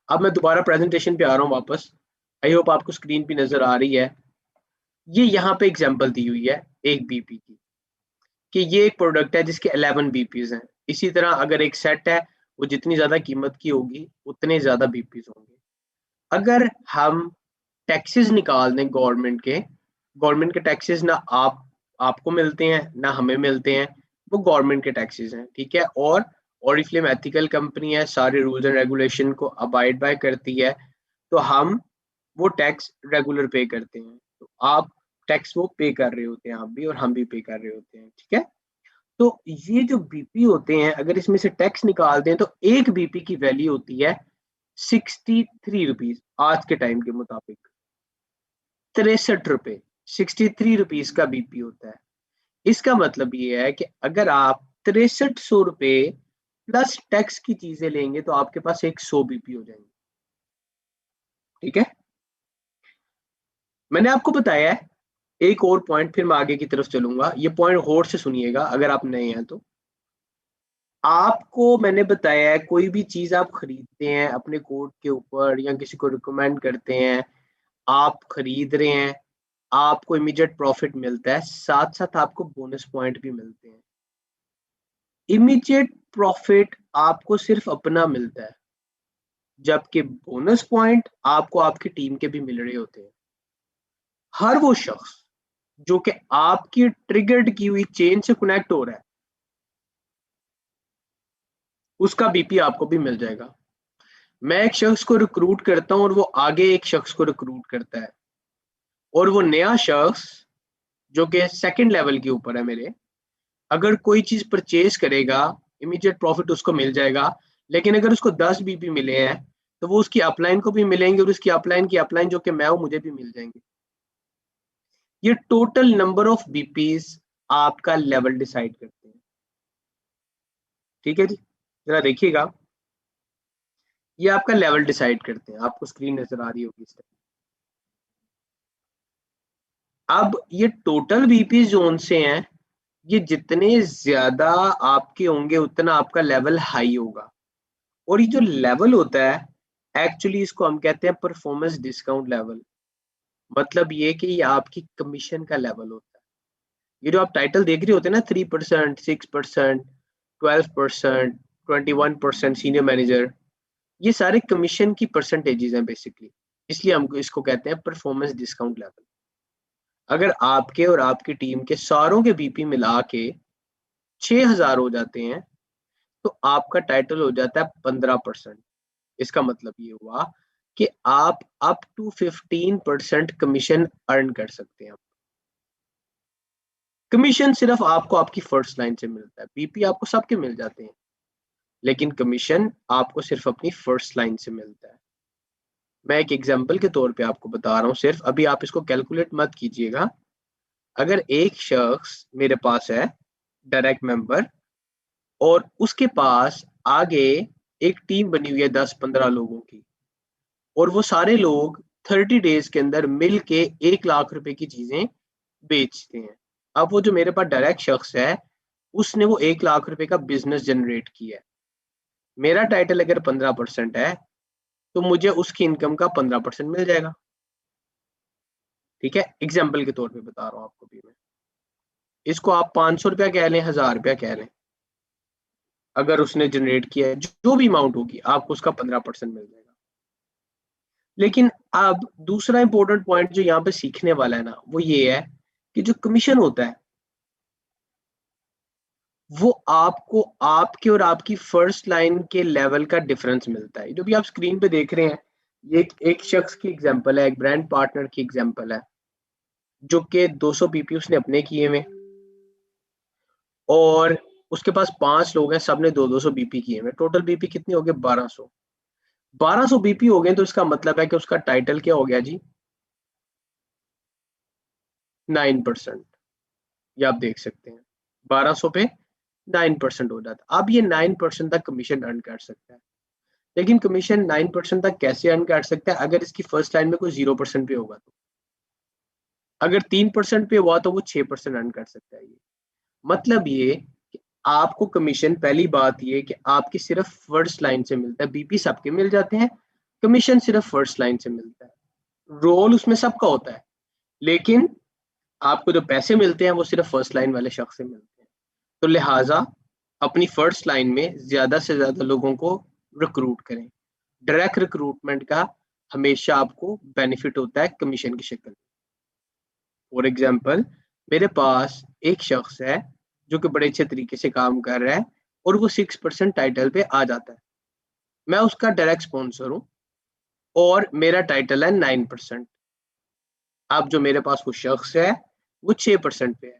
अब मैं दोबारा प्रेजेंटेशन पे आ रहा हूँ वापस। आई होप आपको स्क्रीन पे नजर आ रही है। ये यहाँ पे एग्जांपल दी हुई है एक बीपी की, कि ये एक प्रोडक्ट है जिसके 11 बीपीज हैं। इसी तरह अगर एक सेट है, वो जितनी ज्यादा कीमत की होगी उतने ज्यादा बीपीज होंगे। अगर हम टैक्सेस निकाल दें गवर्नमेंट के टैक्सेस ना आपको मिलते हैं ना हमें मिलते हैं, वो गवर्नमेंट के टैक्सेस हैं। ठीक है, और ओरिफ्लेम एथिकल कंपनी है, सारे रूल्स एंड रेगुलेशन को अबाइड बाय करती है, तो हम वो टैक्स रेगुलर पे करते हैं। तो आप टैक्स वो पे कर रहे होते हैं, आप भी और हम भी पे कर रहे होते हैं। ठीक है, तो ये जो बीपी होते हैं, अगर इसमें से टैक्स निकाल दें तो एक बीपी की वैल्यू होती है 63 रुपीज आज के टाइम के मुताबिक। 63 रुपए, 63 रुपीज का बीपी होता है। इसका मतलब ये है कि अगर आप 6300 रुपए प्लस टैक्स की चीजें लेंगे तो आपके पास एक 100 बीपी हो जाएंगे। ठीक है, मैंने आपको बताया है एक और पॉइंट, फिर मैं आगे की तरफ चलूंगा। ये पॉइंट गौर से सुनिएगा अगर आप नए हैं तो। आपको मैंने बताया है, कोई भी चीज आप खरीदते हैं अपने कोड के ऊपर या किसी को रिकमेंड करते हैं, आप खरीद रहे हैं, आपको इमीडिएट प्रॉफिट मिलता है, साथ साथ आपको बोनस पॉइंट भी मिलते हैं। इमीडिएट प्रॉफिट आपको सिर्फ अपना मिलता है, जबकि बोनस पॉइंट आपको आपकी टीम के भी मिल रहे होते हैं। हर वो शख्स जो कि आपकी ट्रिगर्ड की हुई चेन से कनेक्ट हो रहा है, उसका बीपी आपको भी मिल जाएगा। मैं एक शख्स को रिक्रूट करता हूं और वो आगे एक शख्स को रिक्रूट करता है, और वो नया शख्स जो कि सेकंड लेवल के ऊपर है मेरे, अगर कोई चीज परचेज करेगा, इमीडिएट प्रॉफिट उसको मिल जाएगा। लेकिन अगर उसको 10 बीपी मिले हैं तो वो उसकी अपलाइन को भी मिलेंगे, और उसकी अपलाइन की अपलाइन जो कि मैं हूं मुझे भी मिल जाएंगे। ये टोटल नंबर ऑफ बीपीज आपका लेवल डिसाइड करते हैं। ठीक है जी, जरा देखिएगा, ये आपका लेवल डिसाइड करते हैं। आपको स्क्रीन नजर आ रही होगी इस टाइम। अब ये टोटल बीपी जोन से हैं, ये जितने ज्यादा आपके होंगे उतना आपका लेवल हाई होगा। और ये जो लेवल होता है, एक्चुअली इसको हम कहते हैं परफॉर्मेंस डिस्काउंट लेवल। मतलब ये कि ये आपकी कमीशन का लेवल होता है। ये जो आप टाइटल देख रहे होते हैं ना, 3%, 6%, 12%, 21% सीनियर मैनेजर, ये सारे कमीशन की परसेंटेजेस हैं बेसिकली। इसलिए हम इसको कहते हैं परफॉर्मेंस डिस्काउंट लेवल। अगर आपके और आपकी टीम के सारों के बीपी मिला के 6,000 हो जाते हैं तो आपका टाइटल हो जाता है 15%। इसका मतलब ये हुआ कि आप अप टू 15% कमीशन अर्न कर सकते हैं। कमीशन सिर्फ आपको आपकी फर्स्ट लाइन से मिलता है, बीपी आपको सबके मिल जाते हैं, लेकिन कमीशन आपको सिर्फ अपनी फर्स्ट लाइन से मिलता है। मैं एक एग्जांपल के तौर पे आपको बता रहा हूँ सिर्फ, अभी आप इसको कैलकुलेट मत कीजिएगा। अगर एक शख्स मेरे पास है डायरेक्ट मेंबर, और उसके पास आगे एक टीम बनी हुई है 10-15 लोगों की, और वो सारे लोग 30 डेज के अंदर मिल के 1 लाख रुपए की चीजें बेचते हैं। अब वो जो मेरे पास डायरेक्ट शख्स है, उसने वो 1 लाख रुपए का बिजनेस जनरेट किया है। मेरा टाइटल अगर 15% है तो मुझे उसकी इनकम का 15% मिल जाएगा। ठीक है, एग्जाम्पल के तौर पे बता रहा हूँ आपको भी मैं। इसको आप 500 रुपया कह लें, 1000 रुपया कह लें, अगर उसने जनरेट किया है जो भी अमाउंट होगी आपको उसका 15% मिल जाएगा। लेकिन अब दूसरा इंपॉर्टेंट पॉइंट जो यहाँ पे सीखने वाला है ना, वो ये है कि जो कमीशन होता है वो आपको आपके और आपकी फर्स्ट लाइन के लेवल का डिफरेंस मिलता है। जो भी आप स्क्रीन पे देख रहे हैं, ये एक शख्स की एग्जांपल है, एक ब्रांड पार्टनर की एग्जांपल है, जो कि 200 बीपी उसने अपने किए में, और उसके पास 5 लोग हैं, सबने 200 बीपी किए में। टोटल बीपी कितनी हो गई? 1200। 1200 बीपी हो गए तो इसका मतलब है कि उसका टाइटल क्या हो गया जी? 9%। ये आप देख सकते हैं, 1200 पे 9% हो जाता है। अब ये 9% तक कमीशन अर्न कर सकता है। लेकिन कमीशन 9% तक कैसे अर्न कर सकता है? अगर इसकी फर्स्ट लाइन में कोई 0% पे होगा तो। अगर 3% पे हुआ तो वो 6% अर्न कर सकता है। ये मतलब ये कि आपको कमीशन, पहली बात ये कि आपकी सिर्फ फर्स्ट लाइन से मिलता है। बीपी सबके मिल जाते हैं, कमीशन सिर्फ फर्स्ट लाइन से मिलता है। रोल उसमें सबका होता है, लेकिन आपको जो पैसे मिलते हैं वो सिर्फ फर्स्ट लाइन वाले शख्स से मिलते हैं। तो लिहाजा अपनी फर्स्ट लाइन में ज्यादा से ज्यादा लोगों को रिक्रूट करें। डायरेक्ट रिक्रूटमेंट का हमेशा आपको बेनिफिट होता है कमीशन की शक्ल में। फॉर एग्जाम्पल, मेरे पास एक शख्स है जो कि बड़े अच्छे तरीके से काम कर रहा है, और वो 6% टाइटल पे आ जाता है। मैं उसका डायरेक्ट स्पॉन्सर हूँ, और मेरा टाइटल है 9%। अब जो मेरे पास वो शख्स है वो 6% पे है,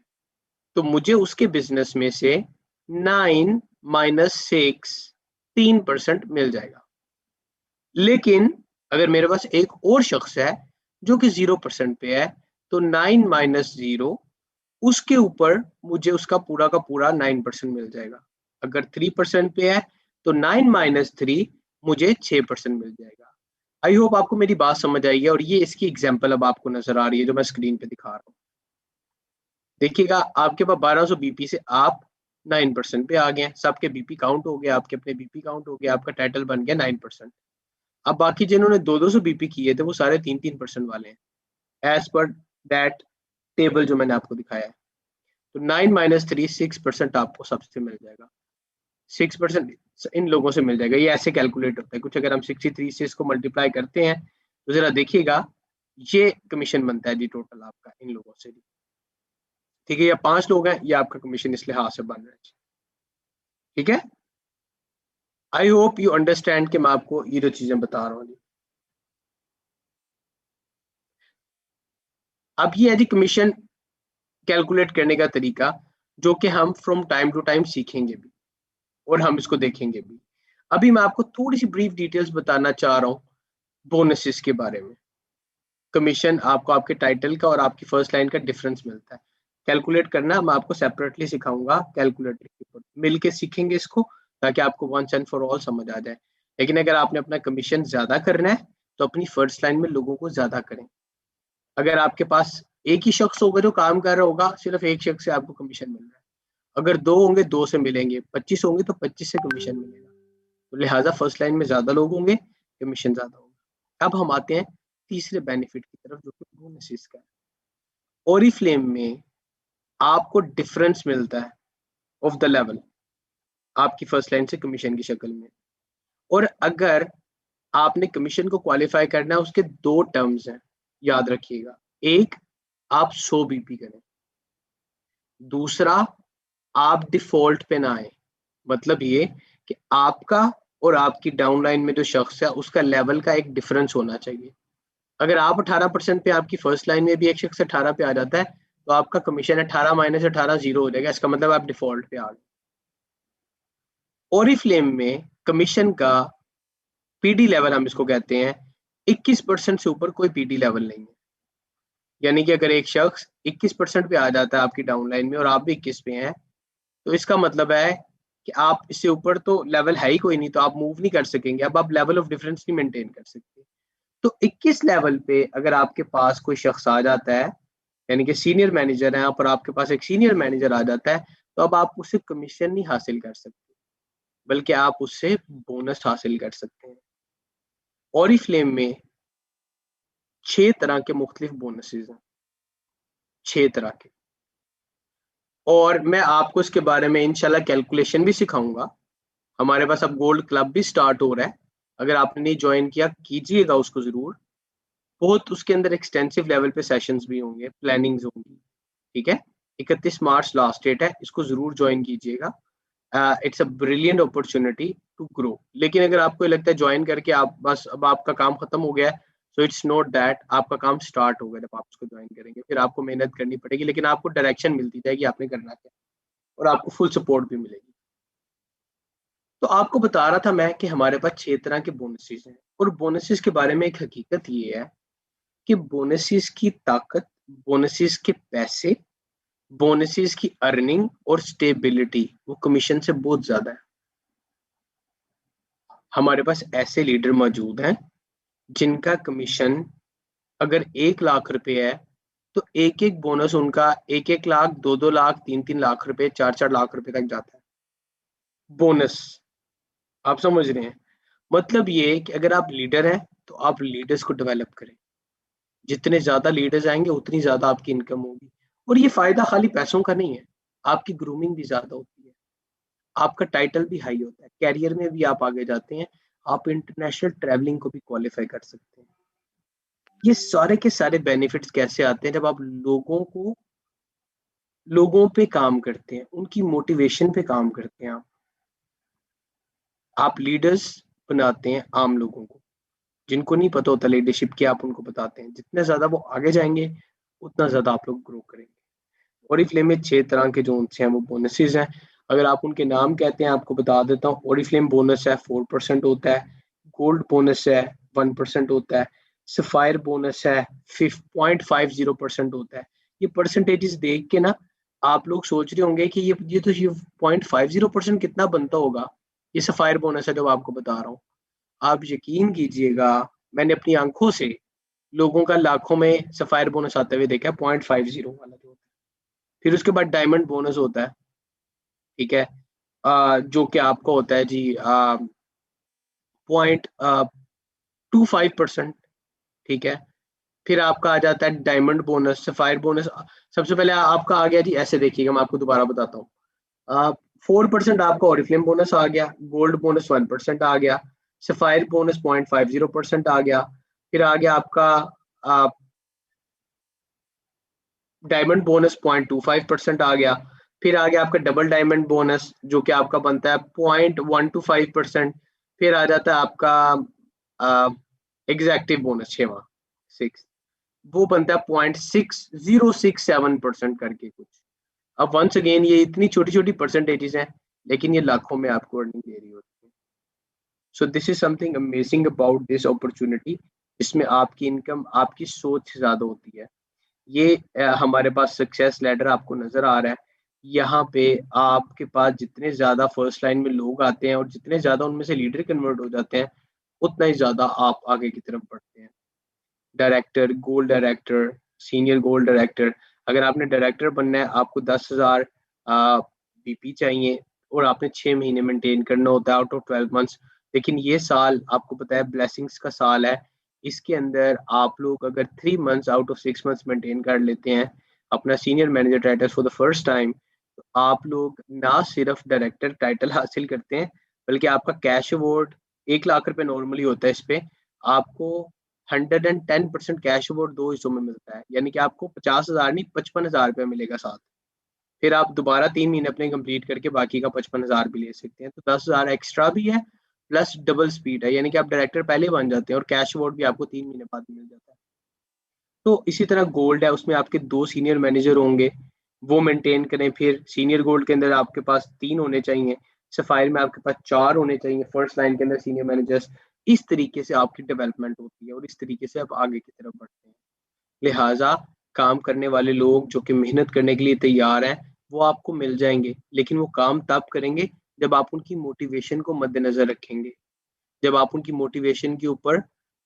तो मुझे उसके बिजनेस में से 9 - 6 3% मिल जाएगा। लेकिन अगर मेरे पास एक और शख्स है जो कि 0% पे है, तो 9 - 0, उसके ऊपर मुझे उसका पूरा का पूरा 9% मिल जाएगा। अगर 3% पे है तो 9 - 3 मुझे 6% मिल जाएगा। आई होप आपको मेरी बात समझ आई है, और ये इसकी एग्जाम्पल अब आपको नजर आ रही है जो मैं स्क्रीन पे दिखा रहा हूँ। देखिएगा, आपके पास 1200 बीपी से आप 9% पे आ गए हैं, सबके बीपी काउंट हो गया, आपके अपने बीपी काउंट हो गया, आपका टाइटल बन गया 9%। अब बाकी जिन्होंने 200 बीपी किए थे वो सारे 3% वाले हैं एज पर दैट टेबल जो मैंने आपको दिखाया है। तो 9 माइनस 3 6% आपको सबसे मिल जाएगा, 6% इन लोगों से मिल जाएगा। ये ऐसे कैलकुलेट होता है कुछ। अगर हम 63 से इसको मल्टीप्लाई करते हैं तो जरा देखिएगा, ये कमीशन बनता है जी टोटल आपका इन लोगों से भी। ठीक है, या 5 लोग हैं, ये आपका कमीशन इस लिहाज से बन रहा है। ठीक है, आई होप यू अंडरस्टैंड कि मैं आपको ये जो चीजें बता रहा हूँ। अब ये है जी कमीशन कैलकुलेट करने का तरीका, जो कि हम फ्रॉम टाइम टू टाइम सीखेंगे भी और हम इसको देखेंगे भी। अभी मैं आपको थोड़ी सी ब्रीफ डिटेल्स बताना चाह रहा हूँ बोनसेस के बारे में। कमीशन आपको आपके टाइटल का और आपकी फर्स्ट लाइन का डिफरेंस मिलता है। कैलकुलेट करना मैं आपको सेपरेटली सिखाऊंगा, कैलकुलेटर के ऊपर मिल के सीखेंगे इसको, ताकि आपको वंस एंड फॉर ऑल समझ आ जाए। लेकिन अगर आपने अपना कमीशन ज्यादा करना है तो अपनी फर्स्ट लाइन में लोगों को ज्यादा करें। अगर आपके पास एक ही शख्स होगा जो काम कर रहा होगा, सिर्फ एक शख्स से आपको कमीशन मिल रहा है। अगर 2 होंगे 2 से मिलेंगे, 25 होंगे तो 25 से कमीशन मिलेगा। तो लिहाजा फर्स्ट लाइन में ज्यादा लोग होंगे, कमीशन ज्यादा होगा। अब हम आते हैं तीसरे बेनिफिट की तरफ, जो कि बोनसेस का है। ओरिफ्लेम में आपको डिफरेंस मिलता है ऑफ द लेवल आपकी फर्स्ट लाइन से कमीशन की शक्ल में। और अगर आपने कमीशन को क्वालिफाई करना है, उसके 2 टर्म्स हैं, याद रखिएगा। एक, आप 100 बीपी करें। दूसरा, आप डिफॉल्ट पे ना आए। मतलब ये कि आपका और आपकी डाउनलाइन में जो शख्स है उसका लेवल का एक डिफरेंस होना चाहिए। अगर आप 18% पे, आपकी फर्स्ट लाइन में भी एक शख्स 18 पे आ जाता है, तो आपका कमीशन 18 माइनस 18 जीरो हो जाएगा। इसका मतलब आप डिफॉल्ट पे आ गए। ओरिफ्लेम में कमीशन का पीडी लेवल हम इसको कहते हैं, 21% से ऊपर कोई पीडी लेवल नहीं है। यानी कि अगर एक शख्स 21% पे आ जाता है आपकी डाउनलाइन में और आप भी 21 पे हैं, तो इसका मतलब है कि आप इससे ऊपर तो लेवल है ही कोई नहीं, तो आप मूव नहीं कर सकेंगे। अब आप लेवल ऑफ डिफरेंस नहीं मेंटेन कर सकते। तो 21 लेवल पे अगर आपके पास कोई शख्स आ जाता है, यानी कि सीनियर मैनेजर है पर आपके पास एक सीनियर मैनेजर आ जाता है, तो अब आप उससे कमीशन नहीं हासिल कर सकते, बल्कि आप उससे बोनस हासिल कर सकते हैं। ओरिफ्लेम में 6 तरह के मुख्तलिफ बोनसेस हैं, 6 तरह के। और मैं आपको इसके बारे में इंशाल्लाह कैलकुलेशन भी सिखाऊंगा। हमारे पास अब गोल्ड क्लब भी स्टार्ट हो रहा है, अगर आपने नहीं ज्वाइन किया कीजिएगा उसको जरूर। बहुत उसके अंदर एक्सटेंसिव लेवल पे सेशंस भी होंगे, प्लानिंग्स होंगी। ठीक है, 31 मार्च लास्ट डेट है, इसको जरूर ज्वाइन कीजिएगा। It's a brilliant opportunity to grow. लेकिन अगर आपको लगता है ज्वाइन करके आप बस अब आपका काम खत्म हो गया है, सो इट्स नॉट दैट। आपका काम स्टार्ट होगा जब आप उसको ज्वाइन करेंगे, फिर आपको मेहनत करनी पड़ेगी, लेकिन आपको डायरेक्शन मिलती जाएगी आपने करना क्या, और आपको फुल सपोर्ट भी मिलेगी। तो आपको बता रहा था मैं कि हमारे पास 6 तरह के बोनसेस हैं। और बोनसेस के बारे में एक हकीकत ये है कि बोनसेस की ताकत, बोनसेस के पैसे, बोनसेस की अर्निंग और स्टेबिलिटी वो कमीशन से बहुत ज्यादा है। हमारे पास ऐसे लीडर मौजूद हैं जिनका कमीशन अगर 1 लाख रुपए है, तो एक एक बोनस उनका 1 1 लाख, 2 2 लाख, 3 3 लाख रुपए, 4 4 लाख रुपए तक जाता है बोनस। आप समझ रहे हैं? मतलब ये कि अगर आप लीडर हैं तो आप लीडर्स को डेवलप करें। जितने ज्यादा लीडर्स आएंगे उतनी ज्यादा आपकी इनकम होगी। और ये फायदा खाली पैसों का नहीं है, आपकी ग्रूमिंग भी ज्यादा होती है, आपका टाइटल भी हाई होता है, कैरियर में भी आप आगे जाते हैं, आप इंटरनेशनल ट्रैवलिंग को भी क्वालिफाई कर सकते हैं। ये सारे के सारे बेनिफिट्स कैसे आते हैं? जब आप लोगों पे काम करते हैं, उनकी मोटिवेशन पे काम करते हैं। आप लीडर्स बनाते हैं आम लोगों को, जिनको नहीं पता होता लीडरशिप की, आप उनको बताते हैं। जितने ज्यादा वो आगे जाएंगे उतना ज्यादा आप लोग ग्रो करेंगे। ओरिफ्लेम में 6 तरह के जो हैं वो बोनसेस हैं। अगर आप उनके नाम कहते हैं, आपको बता देता हूँ। ओरिफ्लेम बोनस है 4% होता है, गोल्ड बोनस है 1% होता है, सफायर बोनस है 0.50% होता है। ये परसेंटेजेस देख के ना आप लोग सोच रहे होंगे कि ये 0.50% कितना बनता होगा। ये सफायर बोनस है जो आपको बता रहा हूँ। आप यकीन कीजिएगा, मैंने अपनी आंखों से लोगों का लाखों में सफायर बोनस आते हुए देखा है, 0.50 वाला जो होता है। फिर उसके बाद डायमंड बोनस होता है। ठीक है, जो कि आपका होता है जी 0.25%, ठीक है। फिर आपका आ जाता है डायमंड बोनस, सफायर बोनस। सबसे पहले आपका आ गया जी, ऐसे देखिएगा, मैं आपको दोबारा बताता हूँ। 4% आपका ऑरिफ्लेम बोनस आ गया, गोल्ड बोनस 1% आ गया, सफायर बोनस 0.50% आ गया, फिर आ गया आपका डायमंड बोनस 0.25% आ गया, फिर आ गया आपका डबल डायमंड बोनस जो कि आपका बनता है 0.125%, फिर आ जाता है आपका एग्जैक्टिव बोनस 6 वो बनता है 0.6067% करके कुछ। अब वंस अगेन ये इतनी छोटी छोटी परसेंटेजेस हैं, लेकिन ये लाखों में आपको अर्निंग दे रही होती है। So this is something amazing about this opportunity, इसमें आपकी इनकम आपकी सोच से ज्यादा होती है। ये हमारे पास सक्सेस लेटर आपको नजर आ रहा है। यहाँ पे आपके पास जितने ज्यादा फर्स्ट लाइन में लोग आते हैं और जितने ज्यादा उनमें से लीडर कन्वर्ट हो जाते हैं, उतना ही ज्यादा आप आगे की तरफ बढ़ते हैं। Director, gold director, senior gold director. अगर आपने डायरेक्टर बनना है, आपको 10,000 बीपी चाहिए और आपने 6 महीने मेंटेन करना होता है आउट ऑफ 12 मंथ्स। लेकिन ये साल आपको पता है ब्लेसिंग्स का साल है। इसके अंदर आप लोग अगर 3 months out of 6 months maintain कर लेते हैं अपना senior manager title for the first time, तो आप लोग ना सिर्फ डायरेक्टर टाइटल हासिल करते हैं, बल्कि आपका कैश अवार्ड 1 लाख रुपए नॉर्मली होता है। इस पे आपको 110% कैश अवार्ड 2 हिस्सों में मिलता है, यानी कि आपको 50,000 नहीं 55,000 रुपये मिलेगा साथ। फिर आप दोबारा 3 महीने अपने कंप्लीट करके बाकी का 55,000 भी ले सकते हैं, तो 10,000 एक्स्ट्रा भी है, प्लस डबल स्पीड है, यानी कि आप डायरेक्टर पहले बन जाते हैं और कैश अवार्ड भी आपको 3 महीने बाद मिल जाता है। तो इसी तरह गोल्ड है, उसमें आपके 2 सीनियर मैनेजर होंगे, वो मेंटेन करें। फिर सीनियर गोल्ड के अंदर आपके पास 3 होने चाहिए, सफायर में आपके पास 4 होने चाहिए, फर्स्ट लाइन के अंदर सीनियर मैनेजर्स। इस तरीके से आपकी डेवलपमेंट होती है और इस तरीके से आप आगे की तरफ बढ़ते हैं। लिहाजा काम करने वाले लोग जो कि मेहनत करने के लिए तैयार हैं, वो आपको मिल जाएंगे, लेकिन वो काम तब करेंगे जब आप उनकी मोटिवेशन को मद्देनजर रखेंगे, जब आप उनकी मोटिवेशन के ऊपर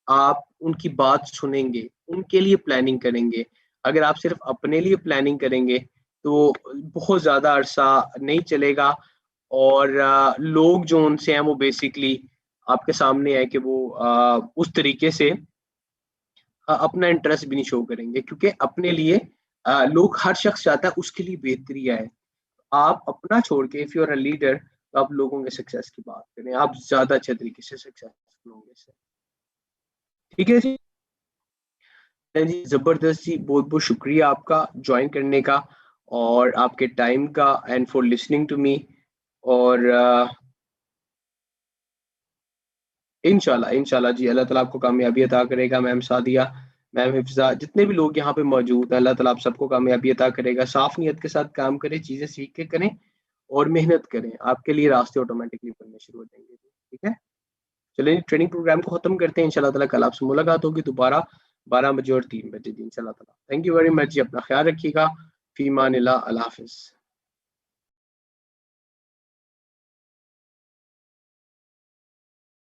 आप उनकी बात सुनेंगे, उनके लिए प्लानिंग करेंगे। अगर आप सिर्फ अपने लिए प्लानिंग करेंगे तो बहुत ज़्यादा अरसा नहीं चलेगा और लोग जो उनसे हैं वो बेसिकली आपके सामने है कि वो उस तरीके से अपना इंटरेस्ट भी नहीं शो करेंगे, क्योंकि अपने लिए लोग, हर शख्स चाहता है उसके लिए बेहतरी आए। आप अपना छोड़ के if you are a leader, तो आप लोगों के सक्सेस की बात करें, आप ज्यादा अच्छे तरीके से सक्सेसफुल होंगे इससे। ठीक है जी, जी जबरदस्त जी, बहुत बहुत शुक्रिया आपका ज्वाइन करने का और आपके टाइम का, and for listening to me. और इंशाल्लाह इंशाल्लाह जी, अल्लाह ताला आपको कामयाबी अता करेगा। मैम सादिया, मैम हिफ्जा, जितने भी लोग यहाँ पे मौजूद हैं, अल्लाह ताला आप सबको कामयाबी अता करेगा। साफ नियत के साथ काम करें, चीज़ें सीख के करें और मेहनत करें, आपके लिए रास्ते ऑटोमेटिकली बनने शुरू हो जाएंगे। ठीक है, चलिए ट्रेनिंग प्रोग्राम को खत्म करते हैं। इंशाल्लाह ताला कल आपसे मुलाकात होगी दोबारा 12 बजे और 3 बजे जी, इंशाल्लाह ताला। थैंक यू वेरी मच जी, अपना ख्याल रखिएगा। फीमान अल्लाह हाफिज़।